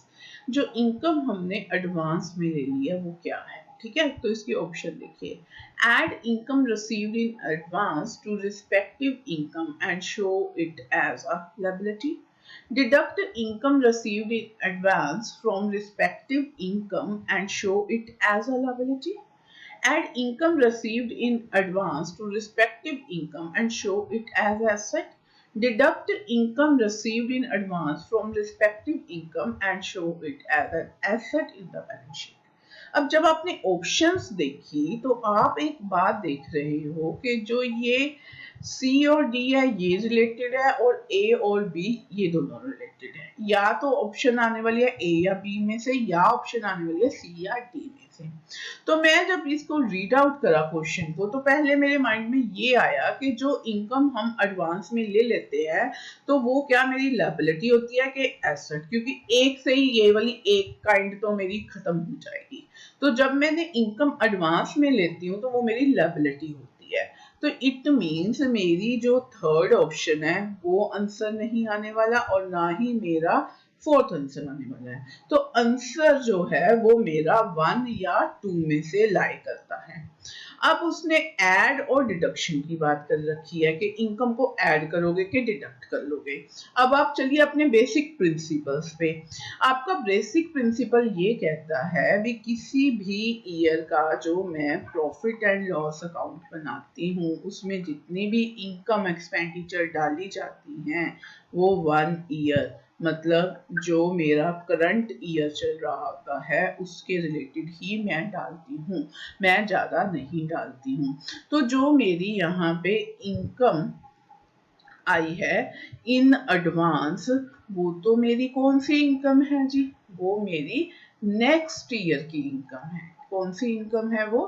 जो इनकम हमने एडवांस में ले लिया वो क्या है, ठीक है। तो इसकी ऑप्शन देखिए, add income received in advance to respective income and show it as a liability, deduct income received in advance from respective income and show it as a liability, add income received in advance to respective income and show it as asset, deduct income received in advance from respective income and show it as an asset in the balance sheet। अब जब आपने options देखी तो आप एक बात देख रहे हो कि जो ये सी और डी है ये रिलेटेड है और ए और बी ये दोनों रिलेटेड है। या तो ऑप्शन आने वाली है ए या बी में से, या ऑप्शन आने वाली है सी या डी में से। तो मैं जब इसको रीड आउट करा क्वेश्चन को, तो पहले मेरे माइंड में ये आया कि जो इनकम हम एडवांस में ले लेते हैं तो वो क्या मेरी लायबिलिटी होती है कि एसेट, क्योंकि एक से ही ये वाली एक काइंड तो मेरी खत्म हो जाएगी। तो जब मैंने इनकम एडवांस में लेती हूँ तो वो मेरी लायबिलिटी होती है। तो इट मीन्स मेरी जो थर्ड ऑप्शन है वो आंसर नहीं आने वाला और ना ही मेरा फोर्थ आंसर आने वाला है। तो आंसर जो है वो मेरा 1 या 2 में से लाई करता है। अब उसने ऐड और डिडक्शन की बात कर रखी है कि इनकम को ऐड करोगे कि डिडक्ट कर लोगे। अब आप चलिए अपने बेसिक प्रिंसिपल्स पे। आपका बेसिक प्रिंसिपल ये कहता है भी किसी भी ईयर का जो मैं प्रॉफिट एंड लॉस अकाउंट बनाती हूँ उसमें जितनी भी इनकम एक्सपेंडिचर डाली जाती हैं वो 1 ईयर, मतलब जो मेरा करंट ईयर चल रहा होता है उसके रिलेटेड ही मैं डालती हूँ, मैं ज़्यादा नहीं डालती हूँ। तो जो मेरी यहाँ पे इनकम आई है इन एडवांस, वो तो मेरी कौन सी इनकम है जी, वो मेरी नेक्स्ट ईयर की इनकम है। कौन सी इनकम है वो,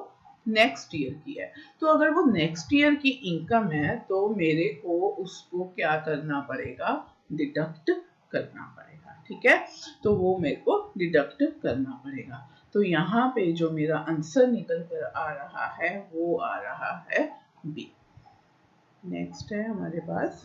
नेक्स्ट ईयर की है। तो अगर वो नेक्स्ट ईयर की इनकम है तो मेरे को उसको क्या करना पड़ेगा, डिडक्ट करना पड़ेगा। ठीक है, तो वो मेरे को डिडक्ट करना पड़ेगा। तो यहाँ पे जो मेरा आंसर निकल कर आ रहा है वो आ रहा है बी। नेक्स्ट है हमारे पास,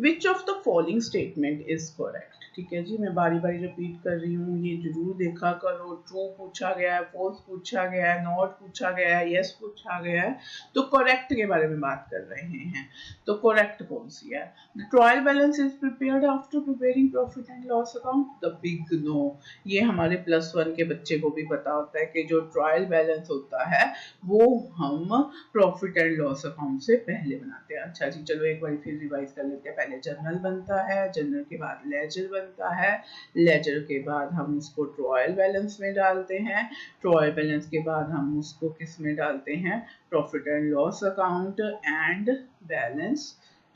which of the following statement is correct. ठीक है जी, मैं बारी बारी रिपीट कर रही हूँ, ये जरूर देखा करो। ट्रू पूछा गया है, फॉल्स पूछा गया है, नॉट पूछा गया है, यस पूछा गया है, तो करेक्ट के बारे में बात कर रहे हैं। तो करेक्ट कौन सी है, the trial balance is prepared after preparing profit and loss account, the big no. ये हमारे +1 के बच्चे को भी पता होता है कि जो ट्रायल बैलेंस होता है वो हम प्रॉफिट एंड लॉस अकाउंट से पहले बनाते हैं। अच्छा जी, चलो एक बार फिर रिवाइज कर लेते हैं। पहले जर्नल बनता है, जर्नल के बाद लेजर बनता है, लेजर के बाद हम उसको ट्रायल बैलेंस में डालते हैं, ट्रायल बैलेंस के बाद हम उसको किस में डालते हैं, profit and loss account and balance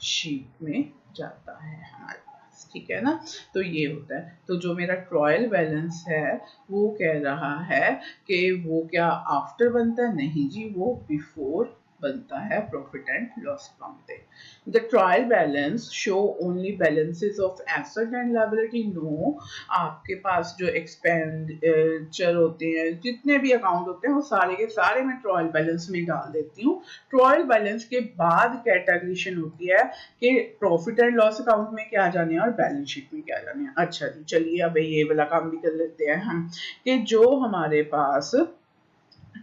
sheet में जाता है हमारे पास। ठीक है ना, तो ये होता है। तो जो मेरा ट्रायल बैलेंस है वो कह रहा है कि वो क्या आफ्टर बनता है, नहीं जी, वो बिफोर बनता है प्रॉफिट एंड लॉस अकाउंट पे। The trial balance show only balances of asset and liability. No, आपके पास जो एक्सपेंडिचर होते हैं, जितने भी अकाउंट होते हैं वो सारे के सारे मैं ट्रायल बैलेंस में डाल देती हूँ। ट्रायल बैलेंस के बाद कैटेगरीशन होती है कि प्रॉफिट एंड लॉस अकाउंट में क्या जाने हैं और बैलेंस शीट में क्या जाने हैं। अच्छा जी, चलिए अब ये वाला काम भी कर लेते हैं हम, कि जो हमारे पास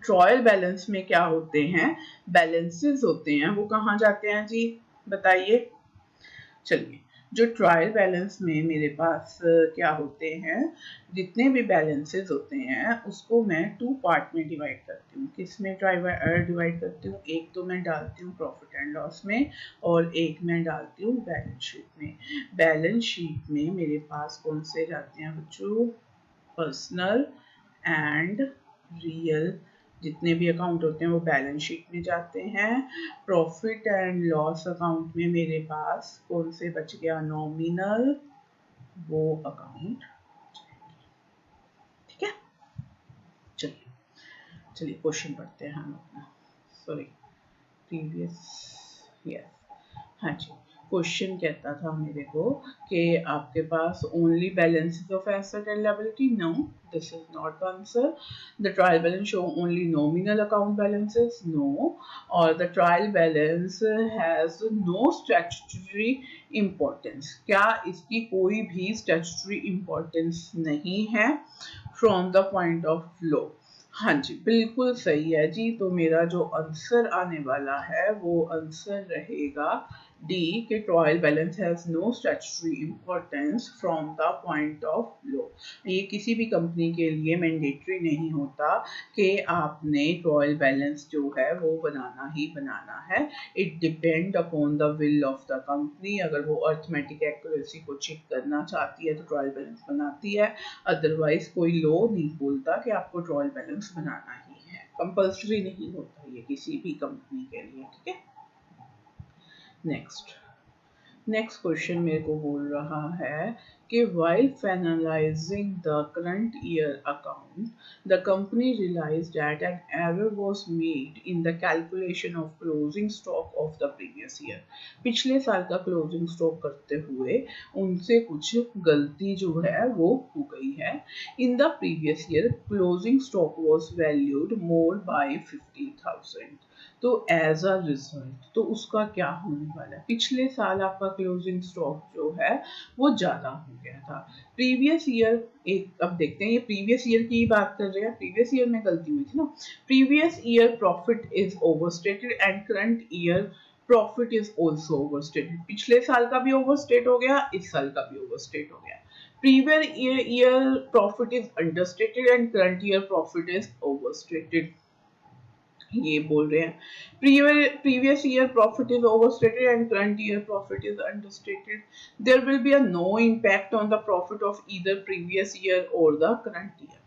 ट्रायल बैलेंस में क्या होते हैं, बैलेंसेस होते हैं, वो कहाँ जाते हैं जी, बताइए। चलिए, जो ट्रायल बैलेंस में मेरे पास क्या होते हैं, जितने भी बैलेंसेस होते हैं उसको मैं 2 पार्ट में डिवाइड करती हूँ। किस में डिवाइड करती हूँ? एक तो मैं डालती हूँ प्रॉफिट एंड लॉस में और एक मैं डालती हूँ बैलेंस शीट में। बैलेंस शीट में मेरे पास कौन से जाते हैं बच्चों? पर्सनल एंड रियल जितने भी अकाउंट होते हैं वो बैलेंस शीट में जाते हैं। प्रॉफिट एंड लॉस अकाउंट में मेरे पास कौन से बच गया? नॉमिनल, वो अकाउंट। ठीक है, चलिए चलिए क्वेश्चन पढ़ते हैं हम अपना। सॉरी, प्रीवियस, यस, हाँ जी। क्वेश्चन कहता था मेरे को कि आपके पास only balances of asset and liability. No, this is not the answer. The trial balance show only nominal account balances. No, और the trial balance has no statutory importance. क्या इसकी कोई भी स्टैट्यूटरी इम्पोर्टेंस नहीं है from the point of law? हाँ जी, बिल्कुल सही है जी। तो मेरा जो आंसर आने वाला है वो आंसर रहेगा डी के trial balance has no statutory importance from the point of law. ये किसी भी कंपनी के लिए मैंडेटरी नहीं होता कि आपने ट्रायल बैलेंस जो है वो बनाना ही बनाना है। It depend upon the will of the company. अगर वो अर्थमेटिक एक्यूरेसी को चेक करना चाहती है तो ट्रायल बैलेंस बनाती है, अदरवाइज कोई लॉ नहीं बोलता कि आपको ट्रायल बैलेंस बनाना ही है। कंपल्सरी नहीं होता ये किसी भी कंपनी के लिए। ठीक है, नेक्स्ट क्वेश्चन मेरे को बोल रहा है कि while finalizing the current year account, the company realized that an error was made in the calculation of closing stock of the previous year. पिछले साल का closing stock करते हुए उनसे कुछ गलती जो है वो हो गई है। In the previous year, closing stock was valued more by 50,000. तो एज अ रिजल्ट तो उसका क्या होने वाला है? पिछले साल आपका क्लोजिंग स्टॉक जो है वो ज़्यादा हो गया था। प्रीवियस ईयर, एक अब देखते हैं, ये प्रीवियस ईयर की बात कर रहे हैं। प्रीवियस ईयर में गलती हुई थी ना। Previous year profit is overstated and current year profit is also overstated. पिछले साल का भी ओवरस्टेट हो गया, इस साल का भी ओवरस्टेट हो गया। Previous year profit is understated and current year profit is overstated, ये बोल रहे हैं। previous year profit is overstated and current year profit is understated. There will be a no impact on the profit of either previous year or the current year.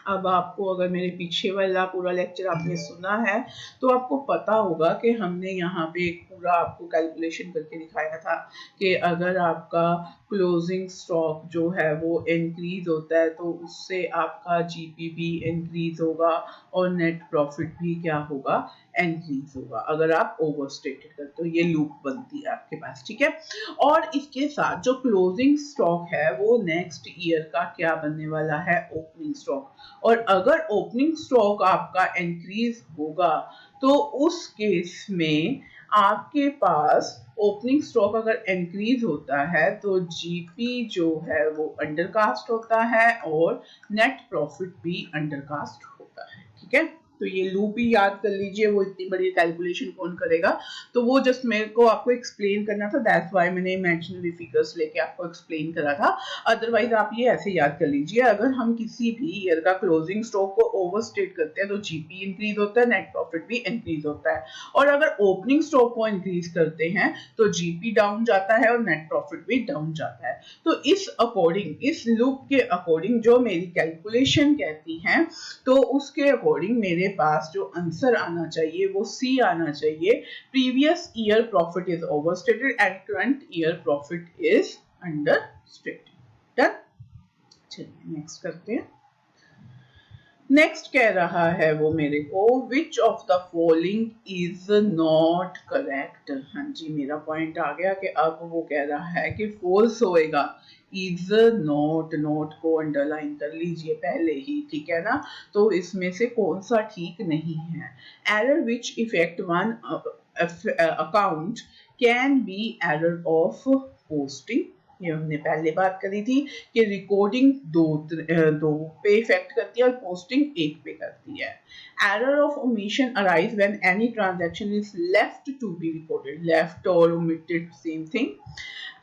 अब आपको अगर मेरे पीछे वाला पूरा लेक्चर आपने सुना है तो आपको पता होगा कि हमने यहाँ पे एक पूरा आपको कैलकुलेशन करके दिखाया था कि अगर आपका क्लोजिंग स्टॉक जो है वो इंक्रीज होता है तो उससे आपका जीपी भी इंक्रीज होगा और नेट प्रॉफिट भी क्या होगा? इंक्रीज होगा अगर आप ओवरस्टेटेड करते हो। ये लूप बनती है आपके पास। ठीक है, और इसके साथ जो क्लोजिंग स्टॉक है वो नेक्स्ट ईयर का क्या बनने वाला है? Opening stock. और अगर ओपनिंग स्टॉक आपका इंक्रीज होगा तो उस केस में आपके पास ओपनिंग स्टॉक अगर इंक्रीज होता है तो जीपी जो है वो अंडरकास्ट होता है और नेट प्रॉफिट भी अंडरकास्ट होता है। ठीक है, तो ये लूप ही याद कर लीजिए, वो इतनी बड़ी कैलकुलेशन कौन करेगा। तो वो जस्ट मेरे को आपको एक्सप्लेन करना था, दैट्स व्हाई मैंने इमेजिनरी फिगर्स लेके आपको एक्सप्लेन करा था। अदरवाइज आप ये ऐसे याद कर लीजिए, अगर हम किसी भी ईयर का क्लोजिंग स्टॉक को ओवरस्टेट करते हैं तो जीपी इंक्रीज होता है, नेट प्रॉफिट भी इंक्रीज होता है। और अगर ओपनिंग स्टॉक को इंक्रीज करते हैं तो जीपी डाउन जाता है और नेट प्रॉफिट भी डाउन जाता है। तो इस अकॉर्डिंग, इस लूप के अकॉर्डिंग जो मेरी कैलकुलेशन कहती है तो उसके अकॉर्डिंग मेरे पास जो आंसर आना चाहिए वो सी आना चाहिए। Previous year profit is overstated and current year profit is understated. Done, चलिए नेक्स्ट करते हैं। नेक्स्ट कह रहा है वो मेरे को विच of the following is not correct. हाँ जी, मेरा पॉइंट आ गया कि अब वो कह रहा है कि फॉल्स होएगा। इज नॉट, नॉट को अंडरलाइन कर लीजिए पहले ही, ठीक है ना। तो इसमें से कौन सा ठीक नहीं है? Error which effect one account can be error of posting, ये हमने पहले बात करी थी कि रिकॉर्डिंग दो पे इफेक्ट करती है और पोस्टिंग एक पे करती है। Error of omission arise when any transaction is left to be recorded, left और omitted same thing.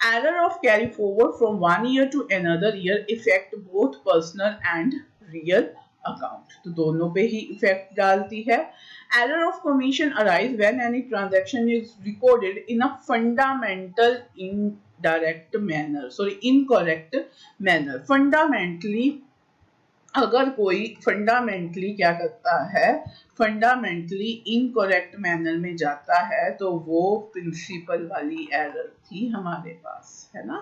Error of carry forward from one year to another year affect both personal and real account, तो दोनों पे ही effect डालती है। Error of commission arise when any transaction is recorded in a fundamental incorrect manner। fundamentally अगर कोई fundamentally क्या करता है, फंडामेंटली इनकरेक्ट मैनर में जाता है, तो वो प्रिंसिपल वाली एरर थी हमारे पास, है ना,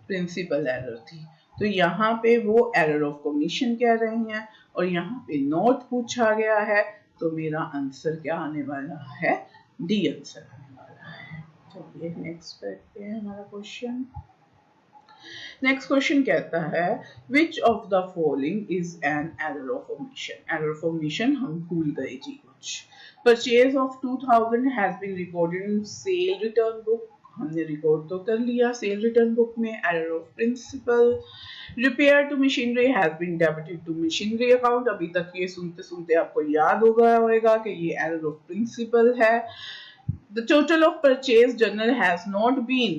प्रिंसिपल एरर थी। तो यहाँ पे वो एरर ऑफ कमीशन कह रहे हैं और यहाँ पे नोट पूछा गया है, तो मेरा आंसर क्या आने वाला है, डी आंसर आने वाला है। चलिए नेक्स्ट करते हैं हमारा क्वेश्चन। नेक्स्ट क्वेश्चन कहता है which of the following is an error of omission. Error of omission हम भूल गए जी कुछ। Purchase of 2000 has been recorded in sale return book, हमने रिकॉर्ड तो कर लिया सेल रिटर्न बुक में। Error of principle. Repair to machinery has been debited to machinery account, अभी तक ये सुनते सुनते आपको याद हो गया होगा कि ये एरर ऑफ प्रिंसिपल है। The total of purchase journal has not been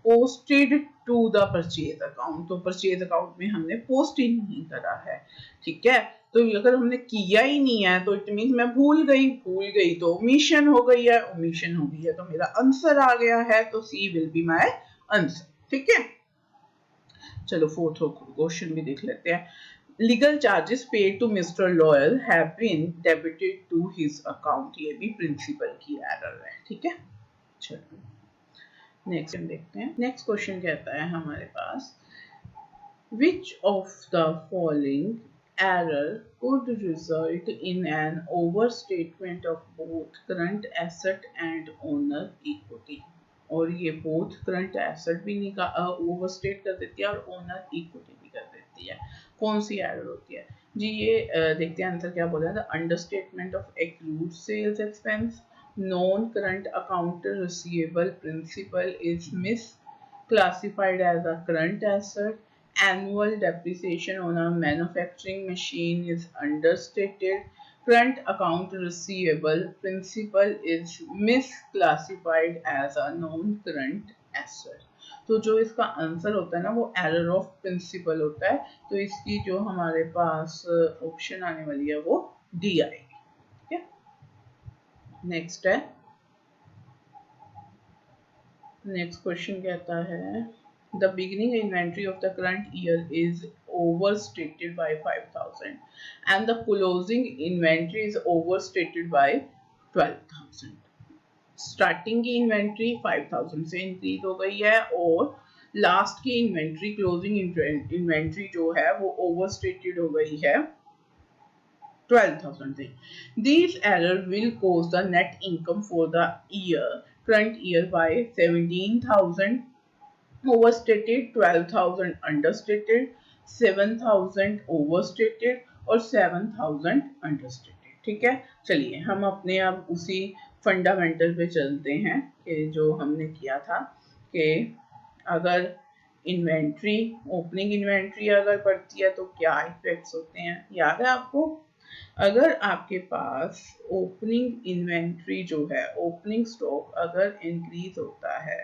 posted to the purchase account, तो purchase account में हमने पोस्ट ही नहीं करा है, ठीक है। तो अगर हमने किया ही नहीं है तो इट मीन मैं भूल गई तो ओमिशन हो गई है, तो मेरा आंसर आ गया है, तो सी विल बी माय आंसर, ठीक है। चलो फोर्थ क्वेश्चन भी देख लेते हैं। Legal charges paid to Mr. Loyal have been debited to his account, ये भी प्रिंसिपल की एरर है, ठीक है। चलो नेक्स्ट देखते हैं। नेक्स्ट क्वेश्चन कहता है हमारे पास which of the following error could result in an overstatement of both current asset and owner equity, और ये बोथ करंट एसेट भी ओवरस्टेट कर देती है और ओनर इक्विटी भी कर देती है। कौन सी एरर होती है जी, ये देखते हैं आंसर क्या बोला है। The understatement of accrued sales expense, non current account receivable principle is mis classified as a current asset, annual depreciation on a manufacturing machine is understated, current account receivable principal is misclassified as a non-current asset। तो जो इसका answer होता है ना वो error of principal होता है, तो इसकी जो हमारे पास ऑप्शन आने वाली है वो डी आएगी, ठीक है। नेक्स्ट है, नेक्स्ट क्वेश्चन कहता है the beginning inventory of the current year is overstated by 5000 and the closing inventory is overstated by 12000। Starting की इन्वेंट्री 5000 से इंक्रीज हो गई है और लास्ट की इन्वेंट्री क्लोजिंग इन्वेंट्री जो है वो ओवरस्टेटेड हो गई है 12000 से। These errors will cause the net income for the current year by 17,000 overstated, 12,000 understated, 7,000 overstated और 7,000 understated, ठीक है। चलिए हम अपने अब उसी फंडामेंटल पे चलते हैं कि जो हमने किया था कि अगर इन्वेंट्री ओपनिंग इन्वेंट्री अगर बढ़ती है तो क्या इफेक्ट्स होते हैं, याद है आपको। अगर आपके पास ओपनिंग इन्वेंट्री जो है, ओपनिंग स्टॉक अगर इंक्रीज होता है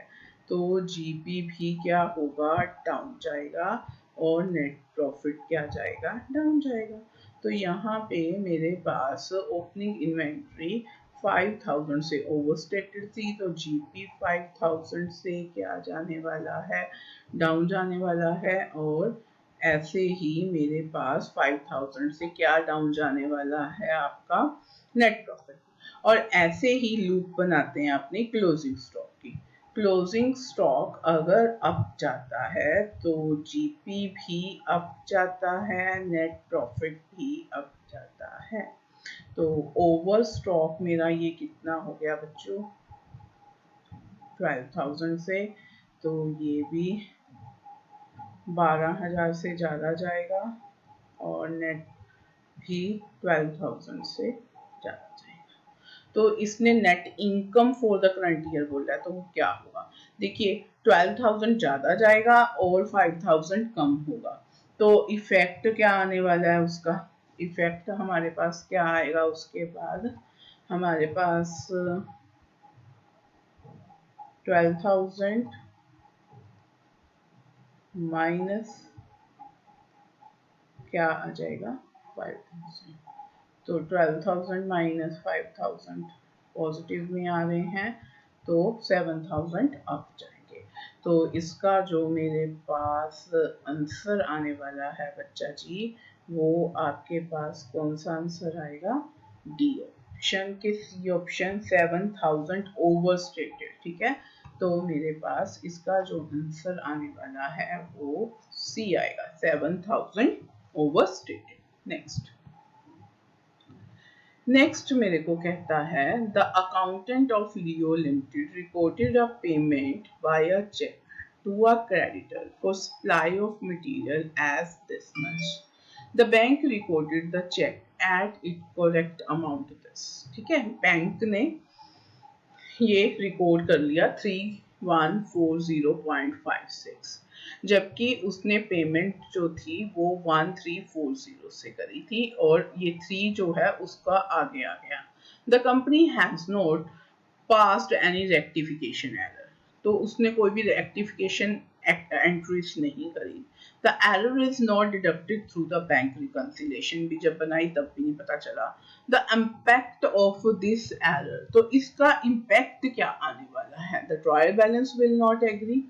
तो जीपी भी क्या होगा, डाउन जाएगा और नेट प्रॉफिट क्या जाएगा, डाउन जाएगा। तो यहाँ पे मेरे पास ओपनिंग इन्वेंट्री 5000 से ओवरस्टेटेड थी, तो जीपी 5000 से क्या जाने वाला है, डाउन जाने वाला है, और ऐसे ही मेरे पास 5000 से क्या डाउन जाने वाला है, आपका नेट प्रॉफिट। और ऐसे ही लूप बनाते हैं अपनी क्लोजिंग स्टॉक की। क्लोजिंग स्टॉक अगर अप जाता है तो जीपी भी अप जाता है, नेट प्रॉफिट भी अप जाता है। तो ओवर स्टॉक मेरा ये कितना हो गया बच्चों, 12,000 से, तो ये भी 12,000 से ज़्यादा जाएगा और नेट भी 12,000 से ज़्यादा जाएगा। तो इसने net income for the current year बोला है, तो वो क्या होगा? देखिए 12,000 ज़्यादा जाएगा और 5,000 कम होगा, तो इफेक्ट क्या आने वाला है उसका? इफेक्ट हमारे पास क्या आएगा? उसके बाद हमारे पास 12,000 माइनस क्या आ जाएगा? 5,000। तो 12,000 माइनस 5,000 पॉजिटिव में आ रहे हैं, तो 7,000 अप जाएंगे। तो इसका जो मेरे पास आंसर आने वाला है बच्चा जी, वो आपके पास कौन सा आंसर आएगा? डी ऑप्शन के सी ऑप्शन 7,000 ओवर स्टेटेड। ठीक है, तो मेरे पास इसका जो आंसर आने वाला है वो सी आएगा, 7,000 ओवर स्टेटेड। नेक्स्ट मेरे को कहता है the accountant of Leo limited reported a payment by a cheque to a creditor for supply of material as this much. The bank recorded the cheque at it correct amount this. ठीक है, bank ने ये record कर लिया 3140.56, जबकि उसने payment जो थी वो 1340 से करी थी और ये 3 जो है उसका आगे आ गया। The company has not passed any rectification error, तो उसने कोई भी रेक्टिफिकेशन एंट्रीज नहीं करी। The error is not deducted through the bank reconciliation, भी जब बनाई तब भी नहीं पता चला। The impact of this error, तो इसका इम्पैक्ट क्या आने वाला है? The trial balance will not agree,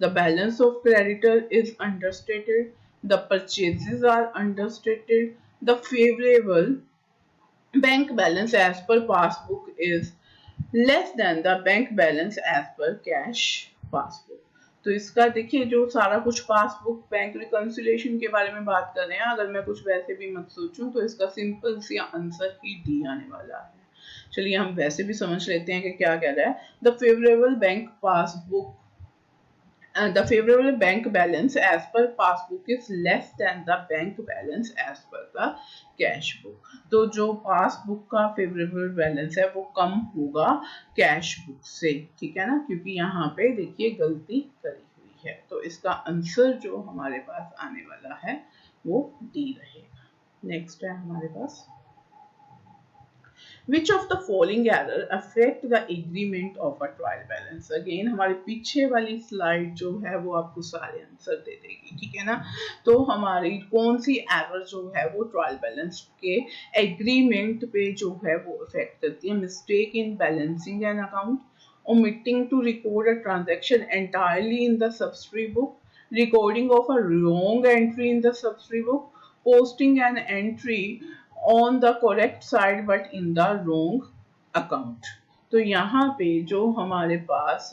the balance of creditor is understated, the purchases are understated, the favourable bank balance as per passbook is less than the bank balance as per cash passbook। तो इसका देखिए जो सारा कुछ passbook bank reconciliation के बारे में बात कर रहे हैं, अगर मैं कुछ वैसे भी मत सोचूं तो इसका सिंपल सी आंसर ही डी आने वाला है। चलिए हम वैसे भी समझ लेते हैं कि क्या कह रहा है। The favourable bank passbook the favorable bank balance as per passbook is less than the bank balance as per the cash book। तो जो पासबुक का फेवरेबल बैलेंस है वो कम होगा कैश बुक से। ठीक है ना, क्योंकि यहाँ पे देखिए गलती करी हुई है, तो इसका आंसर जो हमारे पास आने वाला है वो डी रहेगा। नेक्स्ट है हमारे पास Which of the following error affect the agreement of a trial balance? Again हमारे पीछे वाली स्लाइड जो है वो आपको सारे आंसर दे देगी। ठीक है ना, तो हमारी कौन सी एरर जो है वो ट्रायल बैलेंस के एग्रीमेंट पे जो है वो अफेक्ट करती है? Mistake in balancing an account, omitting to record a transaction entirely in the subsidiary book, recording of a wrong entry in the subsidiary book, posting an entry on the correct side but in the wrong account। तो यहाँ पे जो हमारे पास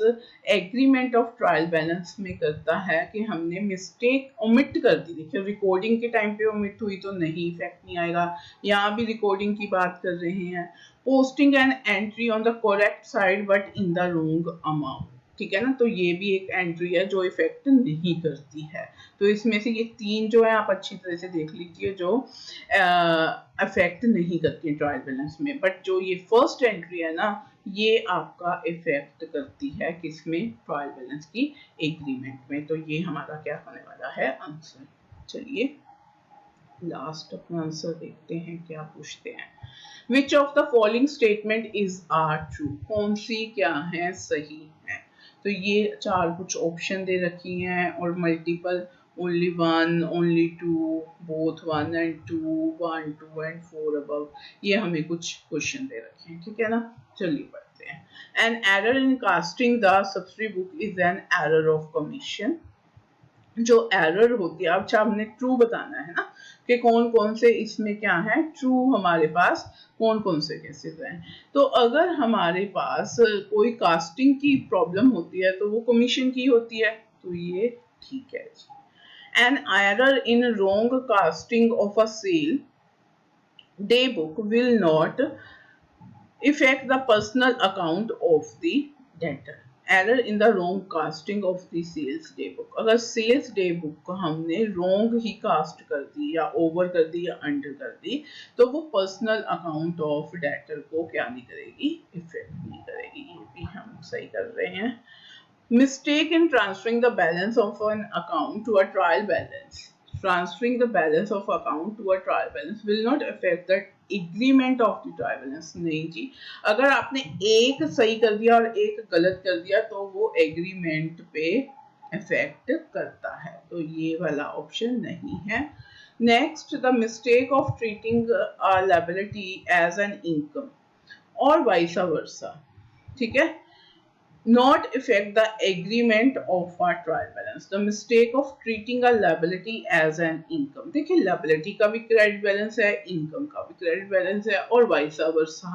agreement of trial balance में करता है कि हमने मिस्टेक ओमिट कर दी। देखिए रिकॉर्डिंग के टाइम पे ओमिट हुई तो नहीं इफेक्ट नहीं आएगा, यहाँ भी रिकॉर्डिंग की बात कर रहे हैं। Posting an entry on the correct side but in the wrong amount. ठीक है ना, तो ये भी एक एंट्री है जो इफेक्ट नहीं करती है। तो इसमें से ये 3 जो है आप अच्छी तरह से देख लीजिए जो अफेक्ट नहीं करती है ट्रायल बैलेंस में, बट जो ये फर्स्ट एंट्री है ना ये आपका इफेक्ट करती है किसमें? ट्रायल बैलेंस की एग्रीमेंट में। तो ये हमारा क्या होने वाला है? आंसर। चलिए लास्ट अपना आंसर देखते हैं क्या पूछते हैं। Which of the following statement is are true? कौन सी क्या है सही है? तो ये 4 कुछ ऑप्शन दे रखी हैं और multiple only 1, only 2, both 1 and 2, 1, 2 and 4 above, ये हमें कुछ क्वेश्चन दे रखे हैं। ठीक है ना, चलिए पढ़ते हैं। An error in casting the subsidiary book is an error of commission। जो एरर होती है, अच्छा हमने ट्रू बताना है ना कि कौन कौन से इसमें क्या है ट्रू, हमारे पास कौन कौन से केसेस हैं। तो अगर हमारे पास कोई कास्टिंग की प्रॉब्लम होती है तो वो कमीशन की होती है, तो ये ठीक है जी। An error in wrong casting of a sale day book will not affect the personal account of the debtor। Error in the wrong casting of the sales day book. अगर सेल्स डे बुक को हमने wrong ही cast कर दी या over कर दी या under कर दी तो वो पर्सनल अकाउंट ऑफ डेटर को क्या नहीं करेगी, इफेक्ट नहीं करेगी। ये भी हम सही कर रहे हैं। Mistake in transferring the balance of an account to a trial balance. Transferring the balance of account to a trial balance will not affect the agreement of the trial balance. नहीं जी, अगर आपने एक सही कर दिया और एक गलत कर दिया तो वो एग्रीमेंट पे इफेक्ट करता है, तो ये वाला ऑप्शन नहीं है। Next, the mistake of treating liability as an income और वाइस वर्सा, ठीक है, not affect the agreement of a trial balance. The mistake of treating a liability as an income. देखिए liability का भी credit balance है, income का भी credit balance है और vice versa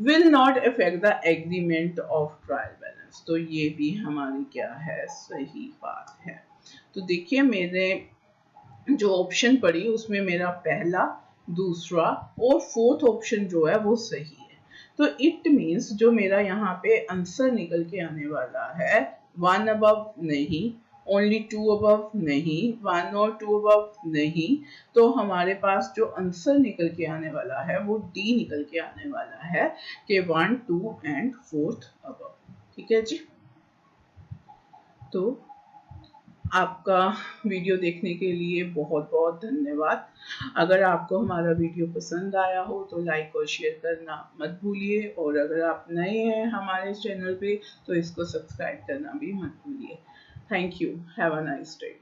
will not affect the agreement of trial balance. तो ये भी हमारी क्या है, सही बात है। तो देखिए मेरे जो ऑप्शन पड़ी उसमें मेरा पहला, दूसरा और फोर्थ ऑप्शन जो है वो सही है। तो इट मीन्स जो मेरा यहाँ पे आंसर निकल के आने वाला है, 1 अबव नहीं, ओनली 2 अबव नहीं, 1 और 2 अबव नहीं, तो हमारे पास जो आंसर निकल के आने वाला है वो डी निकल के आने वाला है कि 1, 2 एंड 4th अबव। ठीक है जी। तो आपका वीडियो देखने के लिए बहुत बहुत धन्यवाद। अगर आपको हमारा वीडियो पसंद आया हो तो लाइक और शेयर करना मत भूलिए, और अगर आप नए हैं हमारे चैनल पे तो इसको सब्सक्राइब करना भी मत भूलिए। Thank you. Have a nice day.